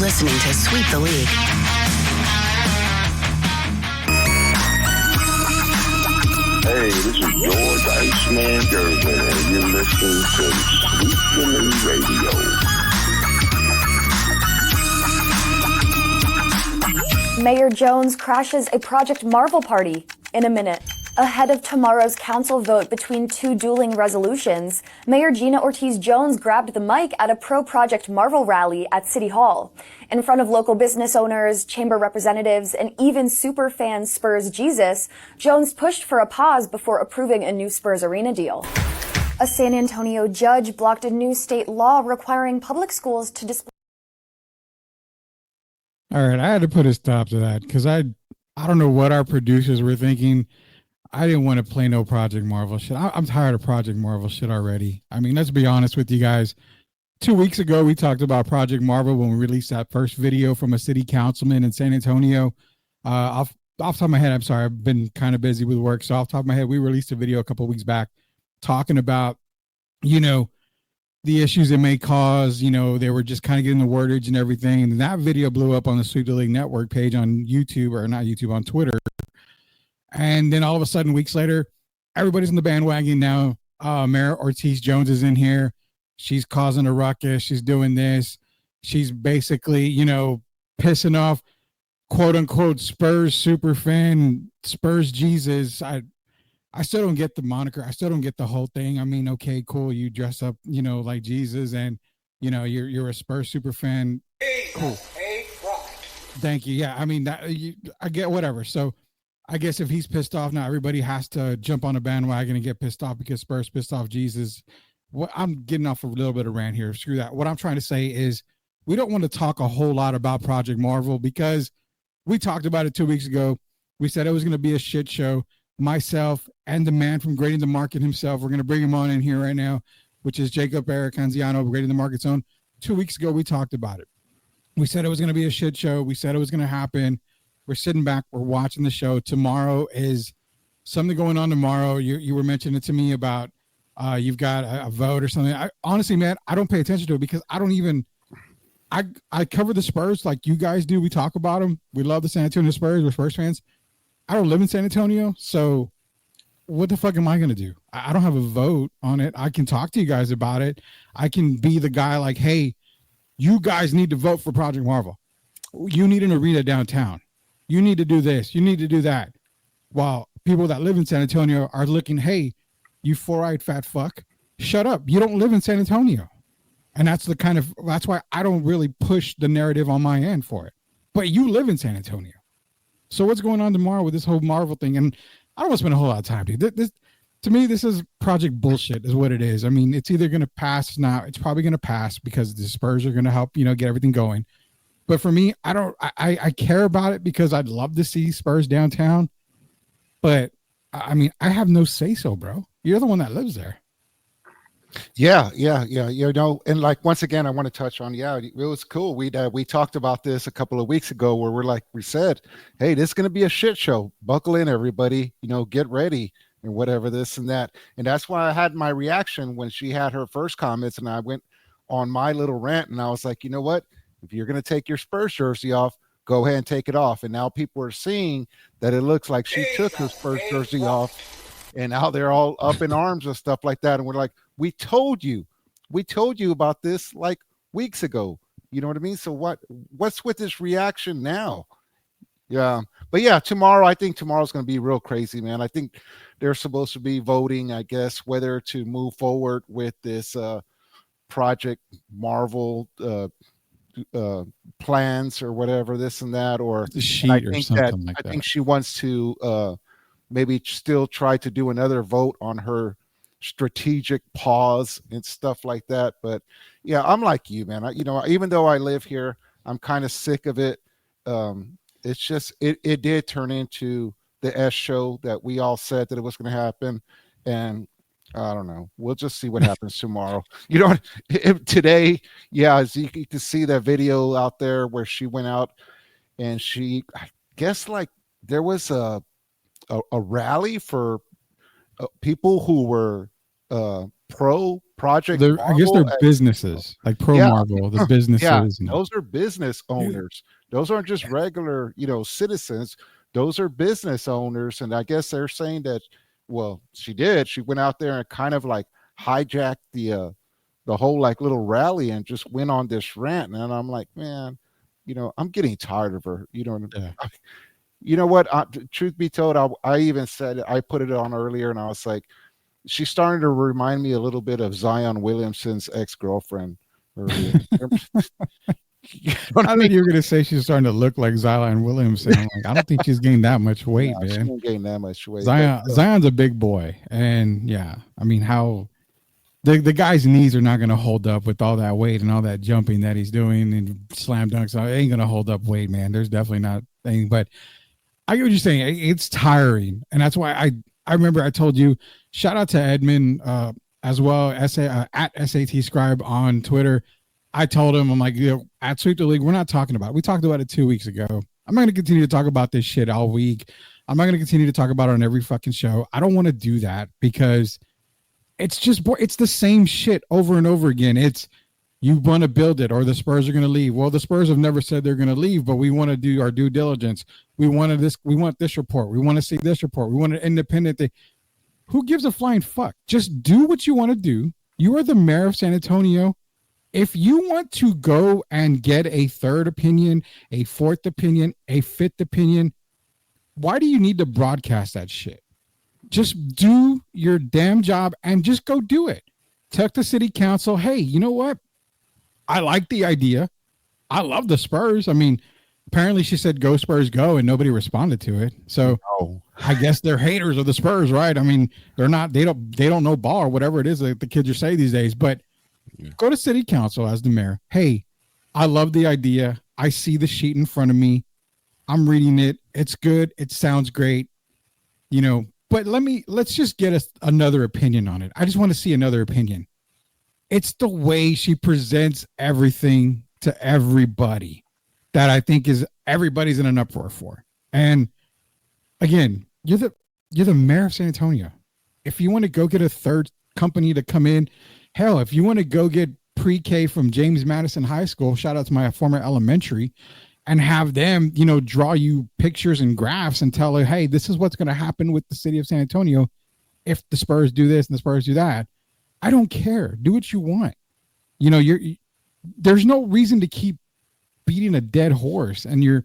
listening to Sweep the League. Hey, this is George Iceman Gervin, and you're listening to Sweep the League Radio. Mayor Jones crashes a Project Marvel party in a minute. Ahead of tomorrow's council vote between two dueling resolutions, Mayor Gina Ortiz-Jones grabbed the mic at a pro-Project Marvel rally at City Hall. In front of local business owners, chamber representatives, and even superfan Spurs Jesus, Jones pushed for a pause before approving a new Spurs arena deal. A San Antonio judge blocked a new state law requiring public schools to display. All right, I had to put a stop to that because I don't know what our producers were thinking. I didn't want to play no Project Marvel shit. I'm tired of Project Marvel shit already. I mean, let's be honest with you guys. 2 weeks ago, we talked about Project Marvel when we released that first video from a city councilman in San Antonio. Off the top of my head, I'm sorry, I've been kind of busy with work. So off the top of my head, we released a video a couple of weeks back talking about, the issues it may cause. They were just kind of getting the wordage and everything. And that video blew up on the Sweep the League Network page on YouTube, or not YouTube, on Twitter. And then all of a sudden, weeks later, everybody's in the bandwagon now. Mayor Ortiz-Jones is in here. She's causing a ruckus. She's doing this. She's basically, pissing off, quote unquote, Spurs super fan, Spurs Jesus. I still don't get the moniker. I still don't get the whole thing. I mean, okay, cool. You dress up, like Jesus, and you're a Spurs super fan. Cool. Thank you. Yeah, I mean I get whatever. So I guess if he's pissed off now, everybody has to jump on a bandwagon and get pissed off because Spurs pissed off Jesus. I'm getting off a little bit of rant here. Screw that. What I'm trying to say is we don't want to talk a whole lot about Project Marvel because we talked about it 2 weeks ago. We said it was going to be a shit show. Myself and the man from Grading the Market himself, we're going to bring him on in here right now, which is Jacob Eric Anziano of Grading the Market Zone. 2 weeks ago, we talked about it. We said it was going to be a shit show. We said it was going to happen. We're sitting back. We're watching the show. Tomorrow is something going on tomorrow. You were mentioning it to me about you've got a vote or something. Honestly, man, I don't pay attention to it because I don't even – I cover the Spurs like you guys do. We talk about them. We love the San Antonio Spurs. We're Spurs fans. I don't live in San Antonio, so what the fuck am I going to do? I don't have a vote on it. I can talk to you guys about it. I can be the guy like, hey, you guys need to vote for Project Marvel. You need an arena downtown. You need to do this. You need to do that. While people that live in San Antonio are looking, hey, you four-eyed fat fuck, shut up. You don't live in San Antonio. And that's why I don't really push the narrative on my end for it. But you live in San Antonio. So what's going on tomorrow with this whole Marvel thing? And I don't want to spend a whole lot of time, dude. To me, this is project bullshit is what it is. I mean, it's either going to pass now. It's probably going to pass because the Spurs are going to help, get everything going. But for me, I care about it because I'd love to see Spurs downtown. But I mean, I have no say so, bro. You're the one that lives there. Yeah. And like, once again, I want to touch on, it was cool. We talked about this a couple of weeks ago where we said, hey, this is going to be a shit show. Buckle in, everybody, get ready and whatever, this and that. And that's why I had my reaction when she had her first comments and I went on my little rant and I was like, you know what? If you're going to take your Spurs jersey off, go ahead and take it off. And now people are seeing that it looks like she took her Spurs jersey off, and now they're all up in arms and stuff like that. And we're like, we told you about this like weeks ago. You know what I mean? So what's with this reaction now? Yeah. But yeah, tomorrow, I think tomorrow's going to be real crazy, man. I think they're supposed to be voting, I guess, whether to move forward with this Project Marvel plans or whatever, this and that, or the sheet or something like that. I think she wants to maybe still try to do another vote on her strategic pause and stuff like that. But yeah, I'm like you, man. Even though I live here, I'm kind of sick of it. It's just it did turn into the S show that we all said that it was going to happen, and I don't know. We'll just see what happens tomorrow. Today, as you can see that video out there where she went out and I guess like there was a rally for people who were pro Project I guess Marvel. they're businesses like Pro Yeah, Marvel, the yeah, businesses. those are business owners. Those aren't just regular, citizens. Those are business owners, and I guess they're saying that. Well, she did. She went out there and kind of like hijacked the whole like little rally and just went on this rant. And I'm like, man, I'm getting tired of her. Yeah. You know what? Truth be told, I even said I put it on earlier, and I was like, she's starting to remind me a little bit of Zion Williamson's ex-girlfriend earlier. I think you were going to say she's starting to look like Zion Williamson. I'm like, I don't think she's gained that much weight, She man. didn't gain that much weight. Zion's a big boy, and yeah, I mean, how the guy's knees are not going to hold up with all that weight and all that jumping that he's doing and slam dunks. It ain't going to hold up weight, man. There's definitely not anything. But I get what you're saying. It's tiring, and that's why I remember I told you. Shout out to Edmund as well, at SAT Scribe on Twitter. I told him, I'm like, at Sweep the League, we're not talking about it. We talked about it 2 weeks ago. I'm not going to continue to talk about this shit all week. I'm not going to continue to talk about it on every fucking show. I don't want to do that because it's just, it's the same shit over and over again. It's, you want to build it or the Spurs are going to leave. Well, the Spurs have never said they're going to leave, but we want to do our due diligence. We want this report. We want to see this report. We want an independent thing. Who gives a flying fuck? Just do what you want to do. You are the mayor of San Antonio. If you want to go and get a third opinion, a fourth opinion, a fifth opinion, why do you need to broadcast that shit? Just do your damn job and just go do it. Tell the city council, hey, you know what? I like the idea. I love the Spurs. I mean, apparently she said, go Spurs, go, and nobody responded to it. So I guess they're haters of the Spurs, right? I mean, they don't know ball or whatever it is that the kids are saying these days, but go to city council as the mayor. Hey, I love the idea. I see the sheet in front of me. I'm reading it. It's good. It sounds great. But let's just get another opinion on it. I just want to see another opinion. It's the way she presents everything to everybody that I think is everybody's in an uproar for. And again, you're the mayor of San Antonio. If you want to go get a third company to come in, hell, if you want to go get pre-K from James Madison High School, shout out to my former elementary, and have them, draw you pictures and graphs and tell her, hey, this is what's going to happen with the city of San Antonio if the Spurs do this and the Spurs do that. I don't care. Do what you want. There's no reason to keep beating a dead horse, and you're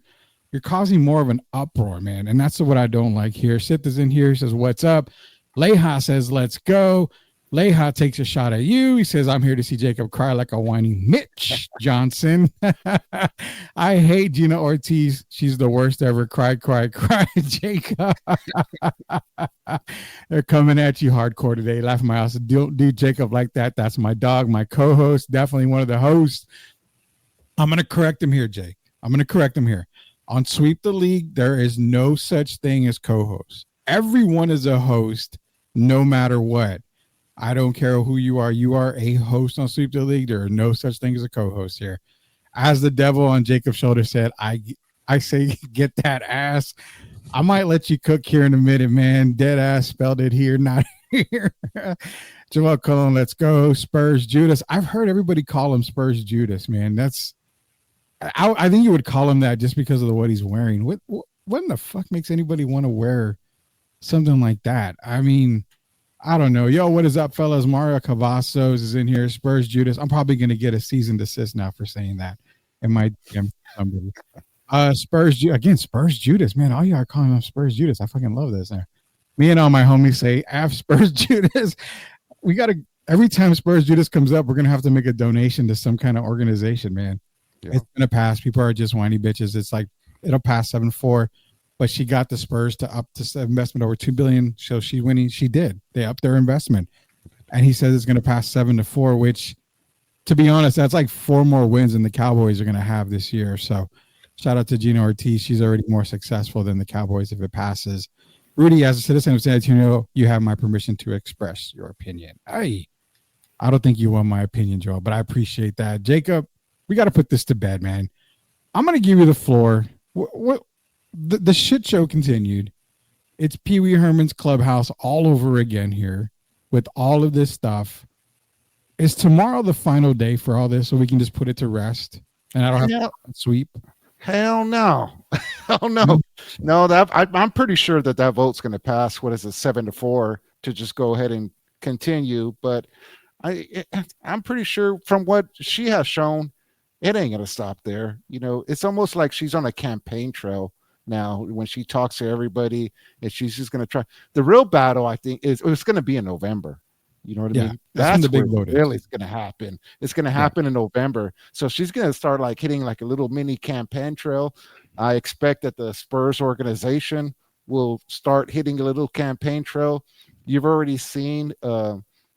causing more of an uproar, man. And that's what I don't like here. Sith is in here. He says, what's up? Leha says, let's go. Leha takes a shot at you. He says, I'm here to see Jacob cry like a whining Mitch Johnson. I hate Gina Ortiz. She's the worst ever. Cry, Jacob. They're coming at you hardcore today. Laugh my ass. Don't do Jacob like that. That's my dog, my co-host, definitely one of the hosts. I'm going to correct him here, Jake. I'm going to correct him here. On Sweep the League, there is no such thing as co-host. Everyone is a host, no matter what. I don't care who you are. You are a host on Sweep the League. There are no such thing as a co-host here. As the devil on Jacob's shoulder said, I say get that ass. I might let you cook here in a minute, man. Dead ass spelled it here, not here. Jamal Cullen, let's go. Spurs Judas. I've heard everybody call him Spurs Judas, man. I think you would call him that just because of what he's wearing. What in the fuck makes anybody want to wear something like that? I mean, I don't know. Yo, what is up, fellas? Mario Cavazos is in here. Spurs Judas. I'm probably going to get a cease and desist now for saying that. It might somebody. Spurs Judas. Man, all y'all are calling him Spurs Judas. I fucking love this. Me and all my homies say, F Spurs Judas. We got to, every time Spurs Judas comes up, we're going to have to make a donation to some kind of organization, man. Yeah. It's going to pass. People are just whiny bitches. It's like, it'll pass 7-4. But she got the Spurs to up to investment over $2 billion. So she's winning. She did. They upped their investment, and he says it's going to pass 7-4. Which, to be honest, that's like 4 more wins than the Cowboys are going to have this year. So, shout out to Gina Ortiz. She's already more successful than the Cowboys if it passes. Rudy, as a citizen of San Antonio, you have my permission to express your opinion. I don't think you want my opinion, Joel, but I appreciate that. Jacob, we got to put this to bed, man. I'm going to give you the floor. The shit show continued. It's Pee Wee Herman's clubhouse all over again here with all of this stuff. Is tomorrow the final day for all this, so we can just put it to rest, and I don't have to sweep? Hell no. Hell no. No. No, I'm pretty sure that vote's going to pass. What is it, 7-4 to just go ahead and continue? But I'm pretty sure from what she has shown, it ain't going to stop there. It's almost like she's on a campaign trail now when she talks to everybody, and she's just going to try. The real battle, I think, it's going to be in November. You know what I mean? That's when the big where vote really is. it's going to happen. It's going to happen in November. So she's going to start like hitting like a little mini campaign trail. I expect that the Spurs organization will start hitting a little campaign trail. You've already seen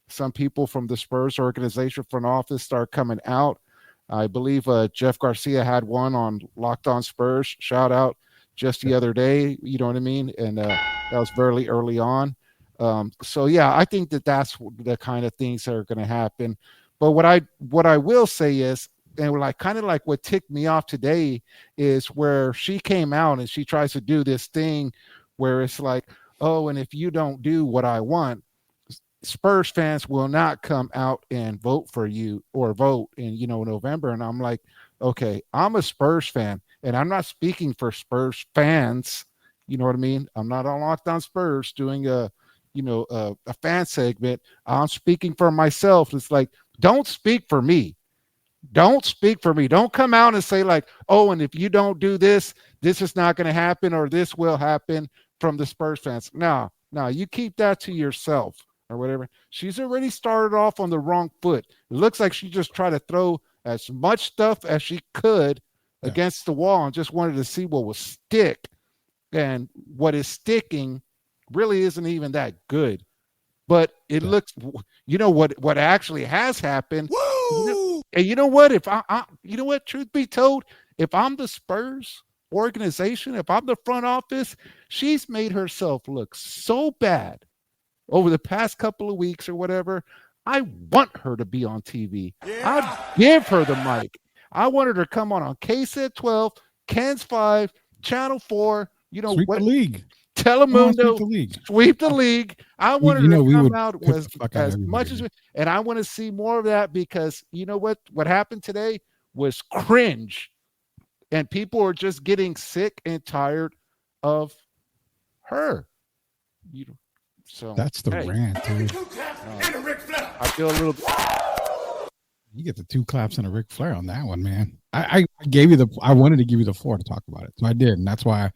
some people from the Spurs organization front office start coming out. I believe Jeff Garcia had one on Locked On Spurs. Shout out just the other day. You know what I mean? And that was very early on. So yeah, I think that's the kind of things that are going to happen. But what I will say is, and like kind of like what ticked me off today is where she came out and she tries to do this thing where it's like, oh, and if you don't do what I want, Spurs fans will not come out and vote for you or vote in November. And I'm like, okay, I'm a Spurs fan, and I'm not speaking for Spurs fans. You know what I mean? I'm not on Locked On Spurs doing a fan segment. I'm speaking for myself. It's like, don't speak for me. Don't speak for me. Don't come out and say like, oh, and if you don't do this, this is not going to happen, or this will happen from the Spurs fans. No, you keep that to yourself or whatever. She's already started off on the wrong foot. It looks like she just tried to throw as much stuff as she could against the wall and just wanted to see what will stick. And what is sticking really isn't even that good. But it looks, what actually has happened. And you know what? If truth be told, if I'm the Spurs organization, if I'm the front office, she's made herself look so bad over the past couple of weeks or whatever. I want her to be on TV. I'd give her the mic. I want her to come on KSET 12, Ken's 5, Channel 4, Sweep the league. Telemundo, sweep the league. I want her to come out with as much as and I want to see more of that, because you know what happened today was cringe, and people are just getting sick and tired of her. So that's the rant, dude. I feel a little. You get the 2 claps and a Ric Flair on that one, man. I gave you I wanted to give you the floor to talk about it, so I did, and that's why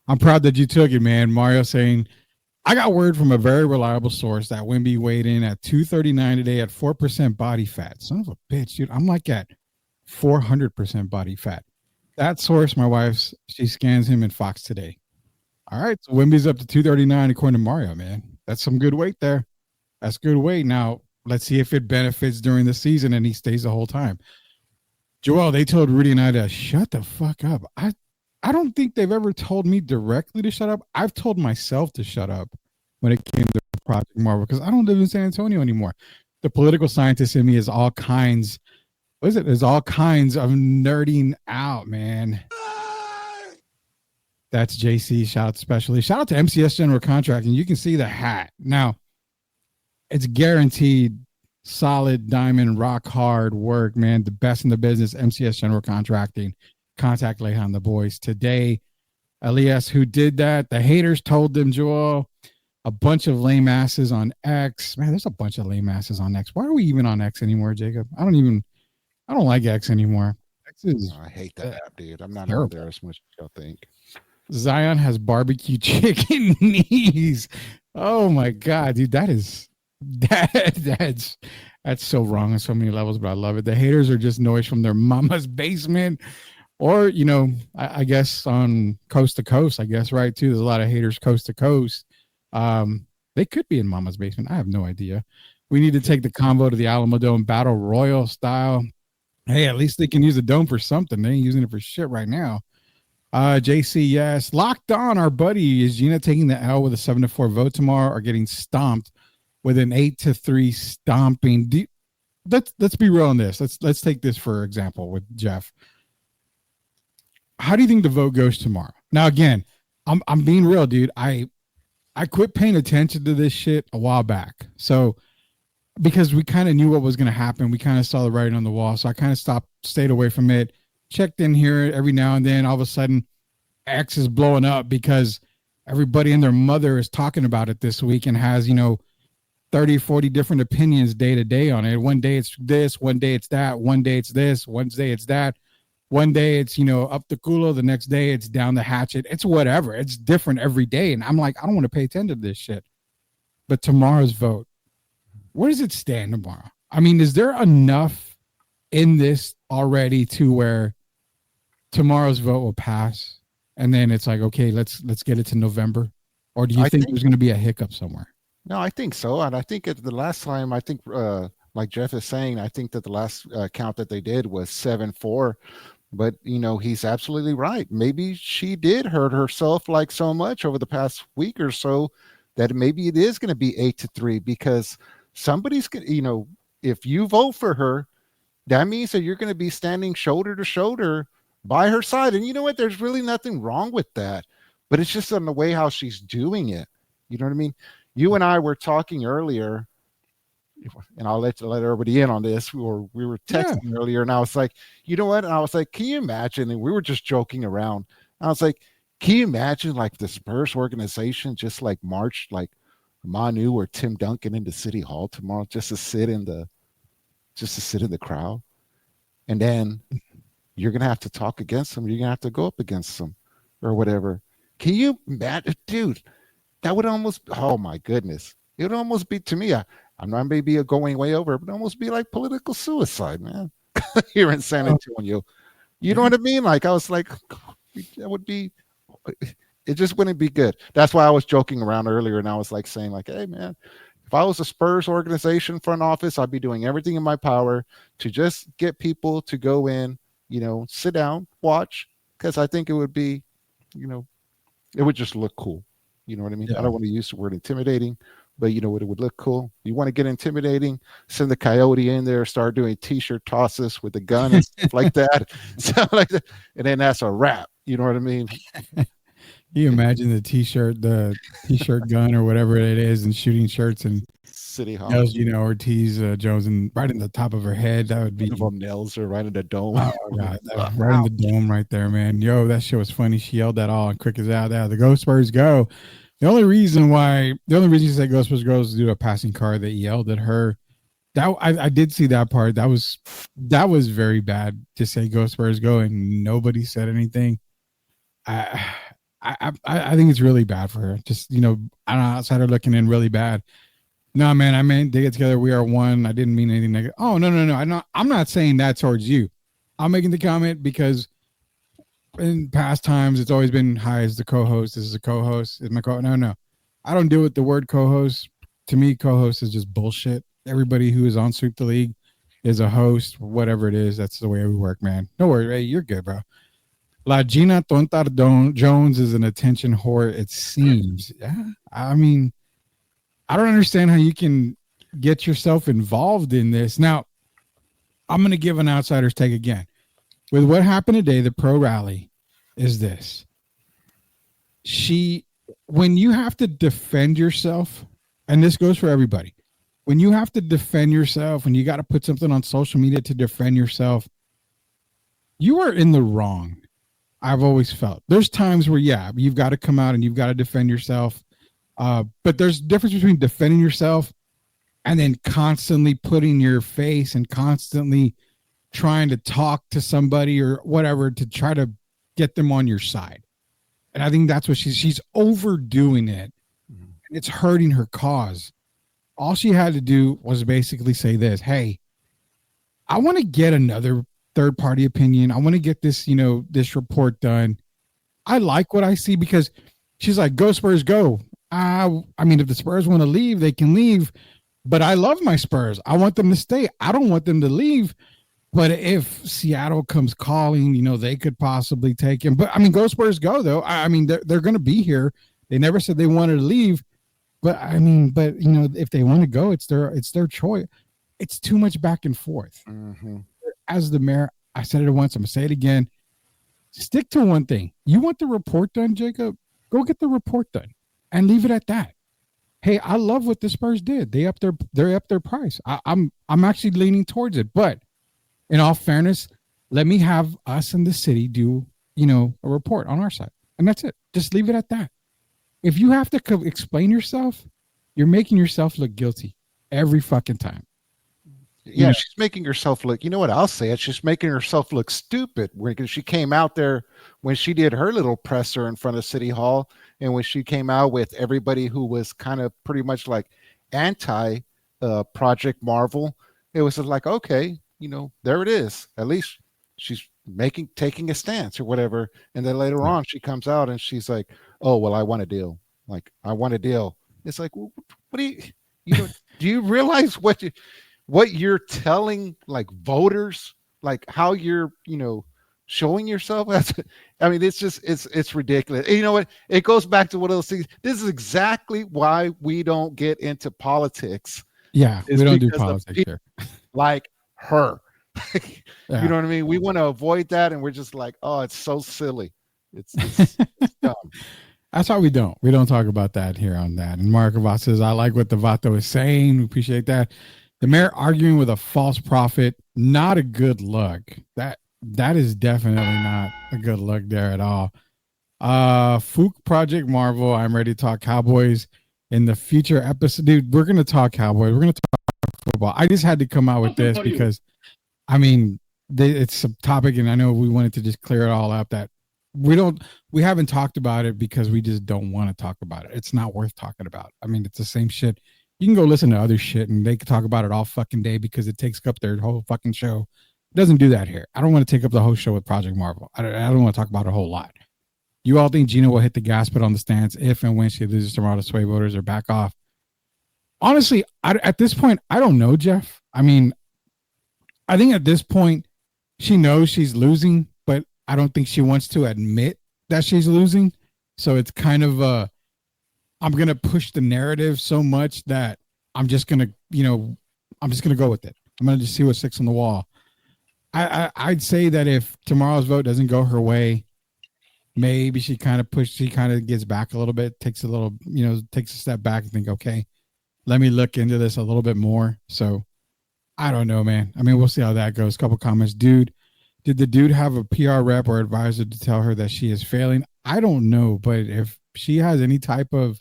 I'm proud that you took it, man. Mario saying, I got word from a very reliable source that Wemby weighed in at 239 today at 4% body fat. Son of a bitch, dude. I'm like at 400% body fat. That source, my wife's, she scans him in Fox today. All right, so Wemby's up to 239 according to Mario, man. That's some good weight there. That's good weight. Now, let's see if it benefits during the season and he stays the whole time. Joel, they told Rudy and I to shut the fuck up. I don't think they've ever told me directly to shut up. I've told myself to shut up when it came to Project Marvel, because I don't live in San Antonio anymore. The political scientist in me is all kinds. What is it? There's all kinds of nerding out, man. That's JC. Shout out especially. Shout out to MCS General Contracting. You can see the hat. Now, it's guaranteed solid diamond rock hard work, man. The best in the business, MCS General Contracting. Contact Lehan the boys today. Elias, who did that? The haters told them, Joel. A bunch of lame asses on X. Man, there's a bunch of lame asses on X. Why are we even on X anymore, Jacob? I don't like X anymore. X is. I hate that app, dude. I'm not terrible. on there as much as y'all think. Zion has barbecue chicken knees. Oh my God, dude. That's so wrong on so many levels, but I love it. The haters are just noise from their mama's basement. Or, I guess on coast to coast, I guess, right, too. There's a lot of haters coast to coast. They could be in mama's basement. I have no idea. We need to take the convo to the Alamo Dome Battle Royal style. Hey, at least they can use the dome for something. They ain't using it for shit right now. JC, yes. Locked On, our buddy. Is Gina taking the L with a 7-4 vote tomorrow, or getting stomped with an 8-3 stomping? Let's be real on this. Let's take this for example with Jeff. How do you think the vote goes tomorrow? Now, again, I'm being real, dude. I quit paying attention to this shit a while back. So because we kind of knew what was going to happen. We kind of saw the writing on the wall. So I kind of stayed away from it, checked in here every now and then. All of a sudden, X is blowing up because everybody and their mother is talking about it this week and has, 30, 40 different opinions day to day on it. One day it's this, one day it's that, one day it's this, one day it's that. One day it's, up the culo, the next day it's down the hatchet. It's whatever. It's different every day. And I'm like, I don't want to pay attention to this shit. But tomorrow's vote, where does it stand tomorrow? I mean, is there enough in this already to where tomorrow's vote will pass and then it's like, okay, let's get it to November? Or do you think there's going to be a hiccup somewhere? No, I think so. And I think at the last time, like Jeff is saying, I think that the last count that they did was 7-4. But, he's absolutely right. Maybe she did hurt herself like so much over the past week or so that maybe it is going to be 8-3 because somebody's going to, if you vote for her, that means that you're going to be standing shoulder to shoulder by her side. And you know what? There's really nothing wrong with that. But it's just on the way how she's doing it. You know what I mean? You and I were talking earlier, and I'll let everybody in on this. We were texting earlier, and I was like, you know what? And I was like, can you imagine? And we were just joking around. I was like, can you imagine like the Spurs organization just like marched like Manu or Tim Duncan into City Hall tomorrow just to sit in the crowd, and then you're gonna have to talk against them. You're gonna have to go up against them, or whatever. Can you imagine, dude? That would almost, oh my goodness, it would almost be, to me, I'm not maybe going way over, but almost be like political suicide, man. Here in San Antonio, you know what I mean? Like I was like, that would be, it just wouldn't be good. That's why I was joking around earlier, and I was like saying like, hey man, if I was a Spurs organization front office, I'd be doing everything in my power to just get people to go in, sit down, watch, because I think it would be, it would just look cool. You know what I mean? Yeah. I don't want to use the word intimidating, but you know what? It would look cool. You want to get intimidating, send the coyote in there, start doing t-shirt tosses with a gun and stuff like that. Stuff like that. And then that's a wrap. You know what I mean? You imagine the t-shirt gun or whatever it is and shooting shirts and City Hall. Nails, Ortiz Jones, and right in the top of her head. That would be one of them nails her right in the dome. Oh god, right in the dome right there, man. Yo, that shit was funny. She yelled that all and quick as out there. The Ghost Spurs go. The only reason you say Ghost Spurs go is to do a passing card that yelled at her. That I did see that part. That was very bad to say Ghost Spurs go and nobody said anything. I think it's really bad for her. Just I don't know, outsider looking in, really bad. No, man, I meant they get together. We are one. I didn't mean anything negative. Oh, no. I'm not saying that towards you. I'm making the comment because in past times, it's always been, hi, is the co-host. This is a co-host. Is my No. I don't deal with the word co-host. To me, co-host is just bullshit. Everybody who is on Sweep the League is a host, whatever it is. That's the way we work, man. No worries. Hey, you're good, bro. La Gina Tontar Jones is an attention whore, it seems. Yeah, I mean, I don't understand how you can get yourself involved in this. Now, I'm going to give an outsider's take again. With what happened today, the pro rally is this. When you have to defend yourself, and this goes for everybody, when you have to defend yourself, when you got to put something on social media to defend yourself, you are in the wrong. I've always felt. There's times where, you've got to come out and you've got to defend yourself. But there's a difference between defending yourself and then constantly putting your face and constantly trying to talk to somebody or whatever to try to get them on your side. And I think that's what she's overdoing it. Mm-hmm. And it's hurting her cause. All she had to do was basically say this, hey, I want to get another third party opinion. I want to get this, this report done. I like what I see because she's like, go Spurs, go. I mean, if the Spurs want to leave, they can leave. But I love my Spurs. I want them to stay. I don't want them to leave. But if Seattle comes calling, they could possibly take him. But I mean, go Spurs, go though. I mean, they're going to be here. They never said they wanted to leave. But I mean, if they want to go, it's their choice. It's too much back and forth. Mm-hmm. As the mayor, I said it once. I'm gonna say it again. Stick to one thing. You want the report done, Jacob? Go get the report done. And leave it at that. hey, I love what the Spurs did. They upped their price. I'm actually leaning towards it. But in all fairness, let me have us in the city do, a report on our side. And that's it. Just leave it at that. If you have to explain yourself, you're making yourself look guilty every fucking time. Yeah, she's making herself look, you know what, I'll say it, she's making herself look stupid because she came out there when she did her little presser in front of City Hall, and when she came out with everybody who was kind of pretty much like anti Project Marvel, it was like, okay, there it is. At least she's taking a stance or whatever. And then later on she comes out and she's like, oh, well, I want a deal. Like, I want a deal. It's like, well, what do do you realize what you're telling like voters, like how you're, showing yourself? I mean, it's ridiculous. And you know what? It goes back to one of those things. This is exactly why we don't get into politics. Yeah, we don't do politics here. Like her. You know what I mean? We want to avoid that, and we're just like, oh, it's so silly. It's dumb. That's why we don't talk about that here on that. And Mark Vato says, I like what the Vato is saying. We appreciate that. The mayor arguing with a false prophet, not a good look. That is definitely not a good look there at all. Fook Project Marvel, I'm ready to talk Cowboys in the future episode. Dude, we're going to talk Cowboys. We're going to talk football. I just had to come out with this because, I mean, it's a topic, and I know we wanted to just clear it all up that we haven't talked about it because we just don't want to talk about it. It's not worth talking about. I mean, it's the same shit. You can go listen to other shit and they can talk about it all fucking day because it takes up their whole fucking show. It doesn't do that here. I don't want to take up the whole show with Project Marvel. I don't want to talk about it a whole lot. You all think Gina will hit the gas pedal on the stance if and when she loses tomorrow to sway voters or back off? Honestly, at this point, I don't know, Jeff. I mean, I think at this point, she knows she's losing, but I don't think she wants to admit that she's losing. So it's kind of I'm going to push the narrative so much that I'm just going to go with it. I'm going to just see what sticks on the wall. I'd say that if tomorrow's vote doesn't go her way, maybe she kind of gets back a little bit, takes a step back and think, okay, let me look into this a little bit more. So I don't know, man. I mean, we'll see how that goes. Couple comments. Dude, did the dude have a PR rep or advisor to tell her that she is failing? I don't know, but if she has any type of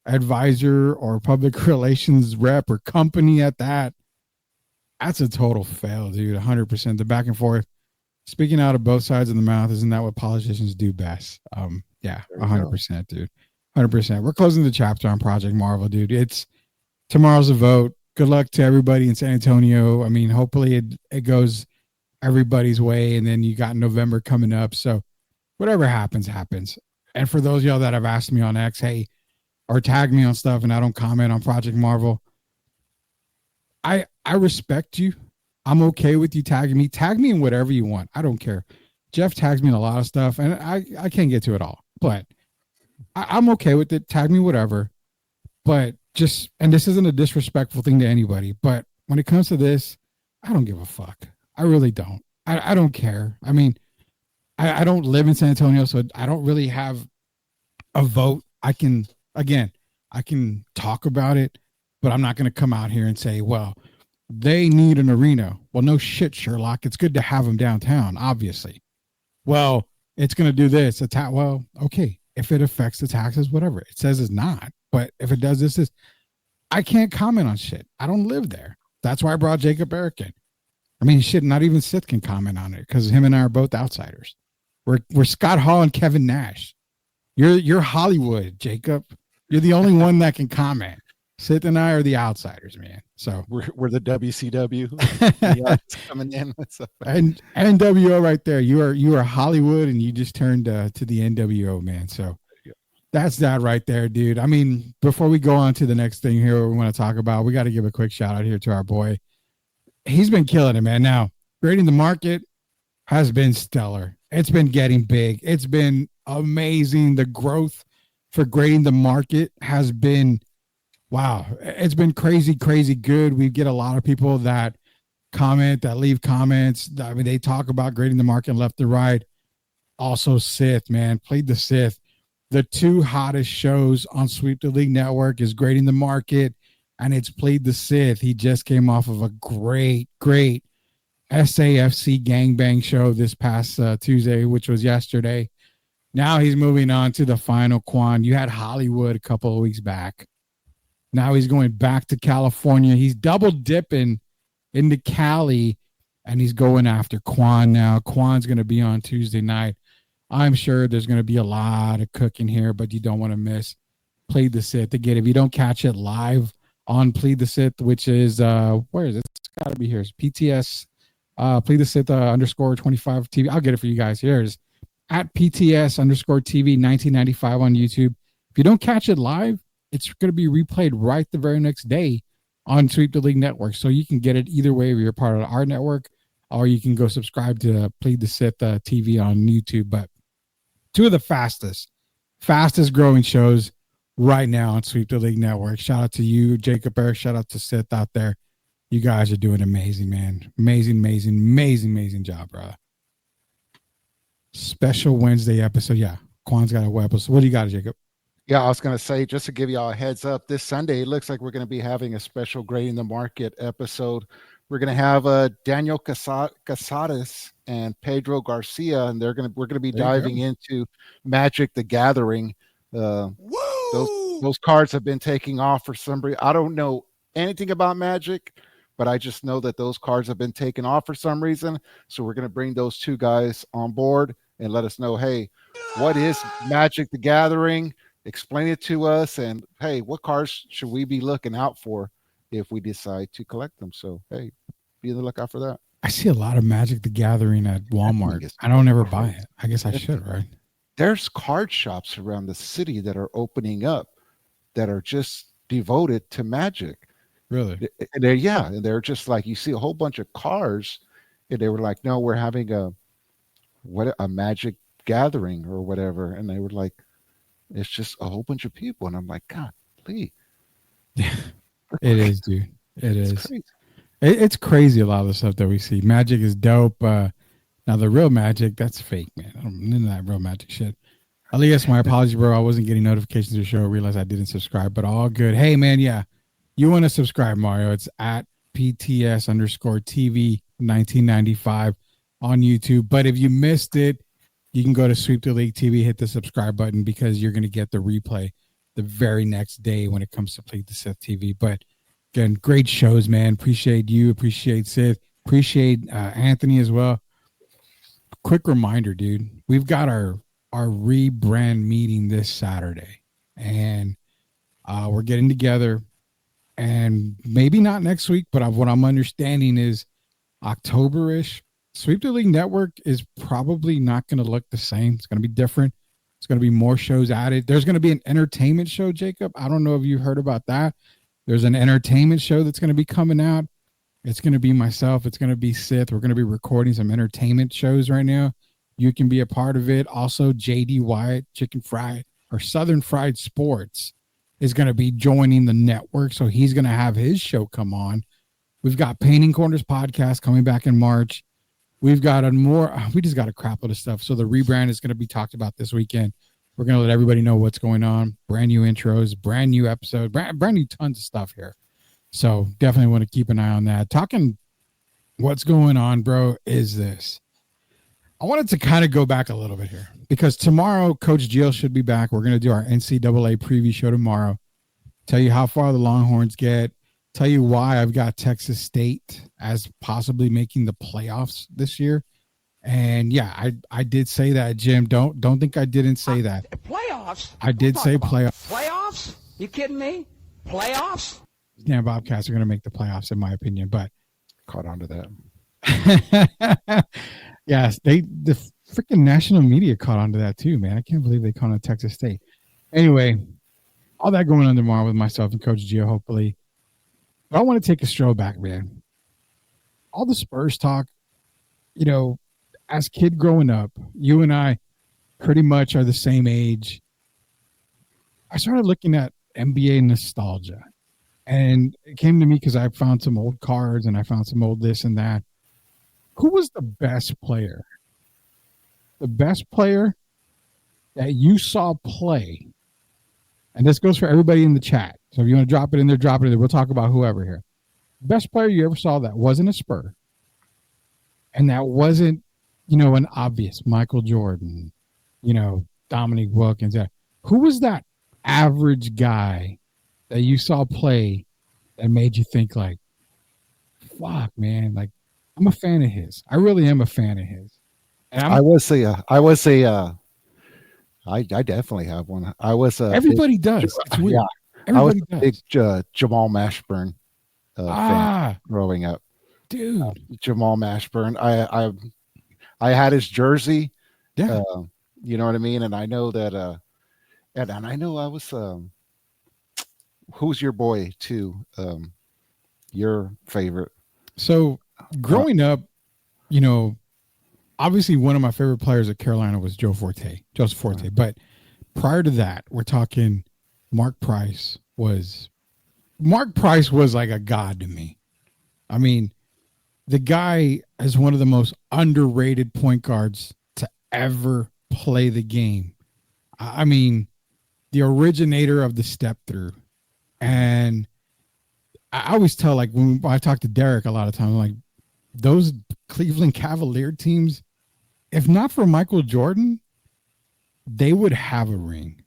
advisor or public relations rep or company at that's a total fail, dude. 100%. The back and forth, speaking out of both sides of the mouth, isn't that what politicians do best? Yeah, 100%, dude. 100%. We're closing the chapter on Project Marvel, dude. It's tomorrow's a vote. Good luck to everybody in San Antonio. I mean, hopefully it goes everybody's way, and then you got November coming up. So whatever happens. And for those of y'all that have asked me on X, hey, or tag me on stuff and I don't comment on Project Marvel, I respect you. I'm okay with you tagging me. Tag me in whatever you want. I don't care. Jeff tags me in a lot of stuff, and I can't get to it all. But I'm okay with it. Tag me whatever. But and this isn't a disrespectful thing to anybody, but when it comes to this, I don't give a fuck. I really don't. I don't care. I mean, I don't live in San Antonio, so I don't really have a vote. I can talk about it, but I'm not going to come out here and say, well, they need an arena. Well, no shit, Sherlock. It's good to have them downtown, obviously. Well, it's going to do this. Well, okay. If it affects the taxes, whatever. It says it's not. But if it does this, I can't comment on shit. I don't live there. That's why I brought Jacob Eric in. I mean, shit, not even Sith can comment on it because him and I are both outsiders. We're Scott Hall and Kevin Nash. You're Hollywood, Jacob. You're the only one that can comment. Sith and I are the outsiders, man. So we're the WCW coming in and NWO right there. You are Hollywood, and you just turned to the NWO, man. So that's that right there, dude. I mean, before we go on to the next thing here, we want to talk about, we got to give a quick shout out here to our boy. He's been killing it, man. Now, Grading the Market has been stellar. It's been getting big. It's been amazing. The growth for Grading the Market has been, wow. It's been crazy good. We get a lot of people that comment, that leave comments. I mean, they talk about Grading the Market left to right. Also Sith, man. Played the Sith. the two hottest shows on Sweep the League Network is Grading the Market, and it's Plead the Sith. He just came off of a great SAFC gangbang show this past Tuesday, which was yesterday. Now he's moving on to the final Quan. You had Hollywood a couple of weeks back. Now he's going back to California. He's double dipping into Cali, and he's going after Quan now. Quan's going to be on Tuesday night. I'm sure there's going to be a lot of cooking here, but you don't want to miss Plead the Sith. Again, if you don't catch it live on Plead the Sith, which is, where is it? It's got to be here. It's PTS, Plead the Sith _ 25 TV. I'll get it for you guys. Here's at PTS _ TV 1995 on YouTube. If you don't catch it live, it's going to be replayed right the very next day on Sweep the League Network. So you can get it either way if you're part of our network, or you can go subscribe to Plead the Sith TV on YouTube. But two of the fastest growing shows right now on Sweep the League Network. Shout out to you, Jacob Eric. Shout out to Sith out there. You guys are doing amazing, man. Amazing job, bro. Special Wednesday episode. Yeah, Quan's got a web episode. What do you got, Jacob? Yeah, I was going to say, just to give you all a heads up, this Sunday, it looks like we're going to be having a special Grading the Market episode. We're going to have Daniel Casares and Pedro Garcia, and we're going to be diving into Magic the Gathering. Those cards have been taking off for some reason. I don't know anything about Magic, but I just know that those cards have been taken off for some reason. So we're going to bring those two guys on board and let us know, hey, what is Magic the Gathering? Explain it to us, and hey, what cards should we be looking out for if we decide to collect them? So hey, be on the lookout for that. I see a lot of Magic the Gathering at Walmart. I don't ever buy it. I guess I should, right? There's card shops around the city that are opening up that are just devoted to Magic. Really? And they're just like, you see a whole bunch of cars, and they were like, no, we're having a Magic Gathering or whatever, and they were like, it's just a whole bunch of people, and I'm like, God, please. Yeah, it is, dude. It's crazy. It's crazy a lot of the stuff that we see. Magic is dope. Now the real Magic, that's fake, man. I'm into that real Magic shit. Elias, my apologies, bro. I wasn't getting notifications to the show. I realized I didn't subscribe, but all good. Hey, man, yeah, you want to subscribe, Mario? It's at PTS _ TV 1995 on YouTube. But if you missed it, you can go to Sweep the League TV, hit the subscribe button, because you're going to get the replay the very next day when it comes to Plead the Sith TV. But again, great shows, man. Appreciate you. Appreciate Sith. Appreciate Anthony as well. Quick reminder, dude. We've got our rebrand meeting this Saturday, and we're getting together, and maybe not next week, but what I'm understanding is October-ish. Sweep the League Network is probably not going to look the same. It's going to be different. It's going to be more shows added. There's going to be an entertainment show, Jacob. I don't know if you heard about that. There's an entertainment show that's going to be coming out. It's going to be myself. It's going to be Sith. We're going to be recording some entertainment shows right now. You can be a part of it. Also, JD Wyatt, Southern Fried Sports, is going to be joining the network. So he's going to have his show come on. We've got Painting Corners podcast coming back in March. We've got we just got a crap load of stuff. So the rebrand is going to be talked about this weekend. We're going to let everybody know what's going on. Brand new intros, brand new episode, brand new tons of stuff here. So definitely want to keep an eye on that. Talking what's going on, bro, is this. I wanted to kind of go back a little bit here, because tomorrow Coach Gio should be back. We're going to do our NCAA preview show tomorrow. Tell you how far the Longhorns get. Tell you why I've got Texas State as possibly making the playoffs this year. And yeah, I did say that, Jim. Don't think I didn't say that. Playoffs? I did say playoffs. Playoffs? You kidding me? Playoffs? Yeah, Bobcats are going to make the playoffs, in my opinion. But caught on to that. Yes, the freaking national media caught on to that too, man. I can't believe they caught on Texas State. Anyway, all that going on tomorrow with myself and Coach Gio, hopefully. But I want to take a stroll back, man. All the Spurs talk, as kid growing up, you and I pretty much are the same age. I started looking at NBA nostalgia, and it came to me because I found some old cards and I found some old this and that. Who was the best player? The best player that you saw play, and this goes for everybody in the chat. So if you want to drop it in there, drop it in there. We'll talk about whoever here. Best player you ever saw that wasn't a Spur, and that wasn't, an obvious Michael Jordan, Dominique Wilkins. Who was that average guy that you saw play that made you think like, fuck, man, like I'm a fan of his. I really am a fan of his. And I definitely have one. I was a everybody does. It's weird. Yeah, Everybody I was a big Jamal Mashburn fan growing up. Dude, Jamal Mashburn. I had his jersey. Yeah. You know what I mean? And I know that and I know I was who's your boy too? Your favorite. So growing up, obviously one of my favorite players at Carolina was Joseph Forte. But prior to that, we're talking Mark Price was like a god to me. I mean, the guy is one of the most underrated point guards to ever play the game. I mean, the originator of the step through. And I always tell, like, when I talk to Derek a lot of times, like, those Cleveland Cavalier teams, if not for Michael Jordan, they would have a ring.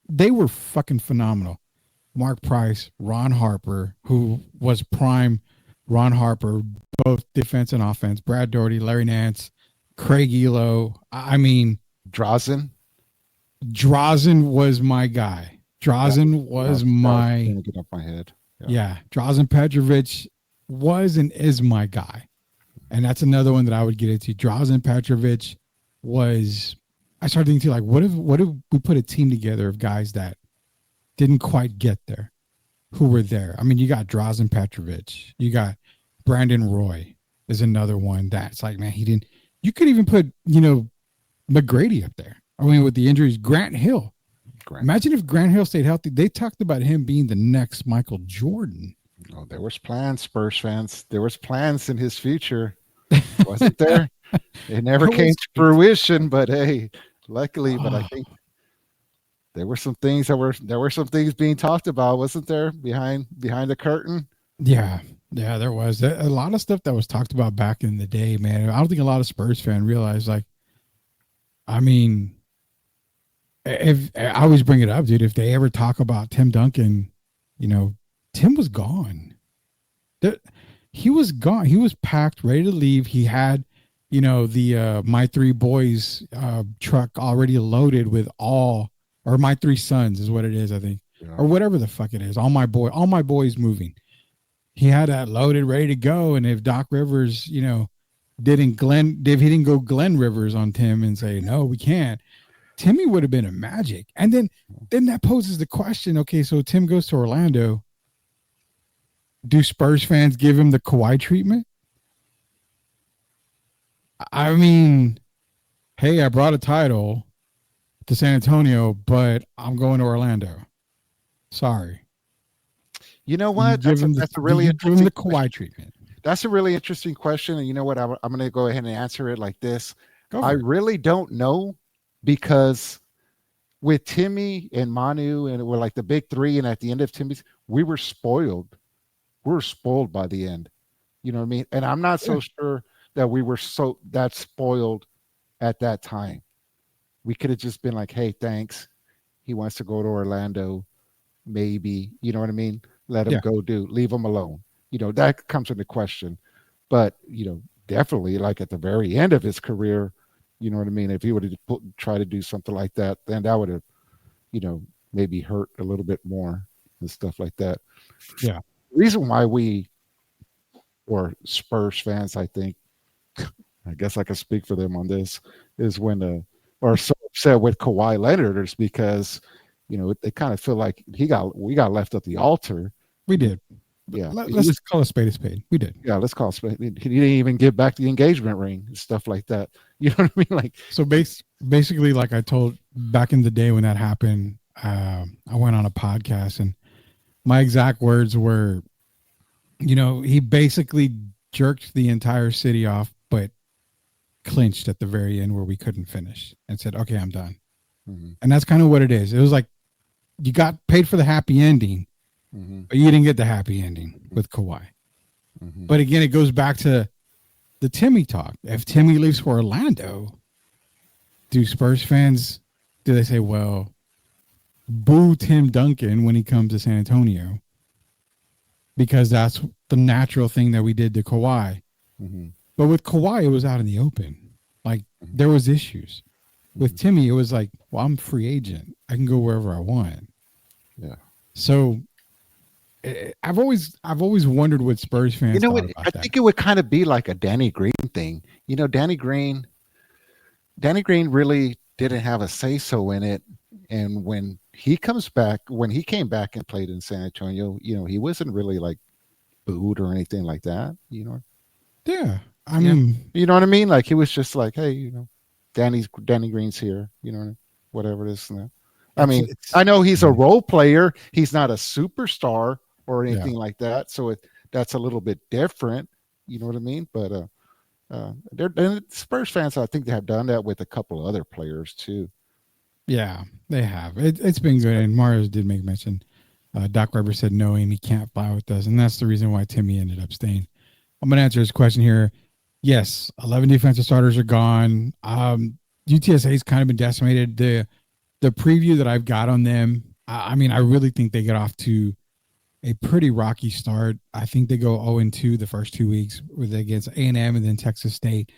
They were fucking phenomenal. Mark Price, Ron Harper, who was prime Ron Harper, both defense and offense, Brad Daugherty, Larry Nance, Craig Elo. I mean, Drazen was my guy. Drazen was my get off my head. Yeah, Drazen Petrovic was and is my guy. And that's another one that I would get into. Drazen Petrovic was, I started thinking like, what if we put a team together of guys that didn't quite get there, who were there? I mean, you got Drazen Petrovic, you got Brandon Roy is another one that's like, man, you could even put, McGrady up there. I mean, with the injuries, Grant Hill. Imagine if Grant Hill stayed healthy. They talked about him being the next Michael Jordan. Oh, there was plans, Spurs fans. There was plans in his future. Wasn't there? It never came to fruition, but hey, luckily, but I think there were some things being talked about, wasn't there? Behind the curtain. Yeah, there was a lot of stuff that was talked about back in the day, man. I don't think a lot of Spurs fans realize, like, I mean, if I always bring it up, dude, if they ever talk about Tim Duncan, Tim was gone. He was gone. He was packed, ready to leave. He had, the My Three Boys truck already loaded with or My Three Sons is what it is, I think, or whatever the fuck it is. All my boys moving. He had that loaded, ready to go. And if Doc Rivers, if he didn't go Glenn Rivers on Tim and say, no, we can't, Timmy would have been a Magic. And then that poses the question, okay, so Tim goes to Orlando. Do Spurs fans give him the Kawhi treatment? I mean, hey, I brought a title to San Antonio, but I'm going to Orlando. Sorry. You know what? That's a really interesting give him the Kawhi treatment. That's a really interesting question. And you know what? I'm going to go ahead and answer it like this. I really don't know, because with Timmy and Manu, and we're like the big three, and at the end of Timmy's, we were spoiled. We were spoiled by the end. You know what I mean? And I'm not so sure that we were that spoiled at that time. We could have just been like, hey, thanks. He wants to go to Orlando. Maybe, you know what I mean? Let him go leave him alone. That comes into question. But, definitely like at the very end of his career, you know what I mean? If he would have tried to do something like that, then that would have, maybe hurt a little bit more and stuff like that. Yeah. The reason why or Spurs fans, I think, I guess I can speak for them on this, is when or so upset with Kawhi Leonard is because, they kind of feel like we got left at the altar. We did. Yeah. Let's call a spade a spade. We did. Yeah, let's call a spade. He didn't even give back the engagement ring and stuff like that. You know what I mean? Like, so basically, like I told back in the day when that happened, I went on a podcast and my exact words were, he basically jerked the entire city off, but clinched at the very end where we couldn't finish and said, okay, I'm done. Mm-hmm. And that's kind of what it is. It was like you got paid for the happy ending, Mm-hmm. but you didn't get the happy ending with Kawhi. Mm-hmm. But again, it goes back to the Timmy talk. If Timmy leaves for Orlando, do Spurs fans, do they say, well, boo Tim Duncan when he comes to San Antonio? Because that's the natural thing that we did to Kawhi. Mm-hmm. But with Kawhi, it was out in the open. Like, there was issues. With Timmy, it was like, well, I'm a free agent. I can go wherever I want. Yeah. So I've always wondered what Spurs fans You know thought what? about I that. think it would kind of be like a Danny Green thing. You know, Danny Green really didn't have a say so in it. And when he came back and played in San Antonio, you know, he wasn't really like booed or anything like that. You know. Yeah. I mean, you know what I mean? Like he was just like, hey, you know, Danny Green's here, you know, whatever it is. I mean, I know he's a role player. He's not a superstar or anything like that. So that's a little bit different. You know what I mean? But they're Spurs fans, I think they have done that with a couple of other players too. yeah, they have. It's been good. And Mario did make mention. Doc Weber said no, Amy can't fly with us. And that's the reason why Timmy ended up staying. I'm going to answer his question here. Yes, 11 defensive starters are gone. UTSA's kind of been decimated. The preview that I've got on them, I mean, I really think they get off to a pretty rocky start. I think they go 0-2 the first 2 weeks with against A&M and then Texas State.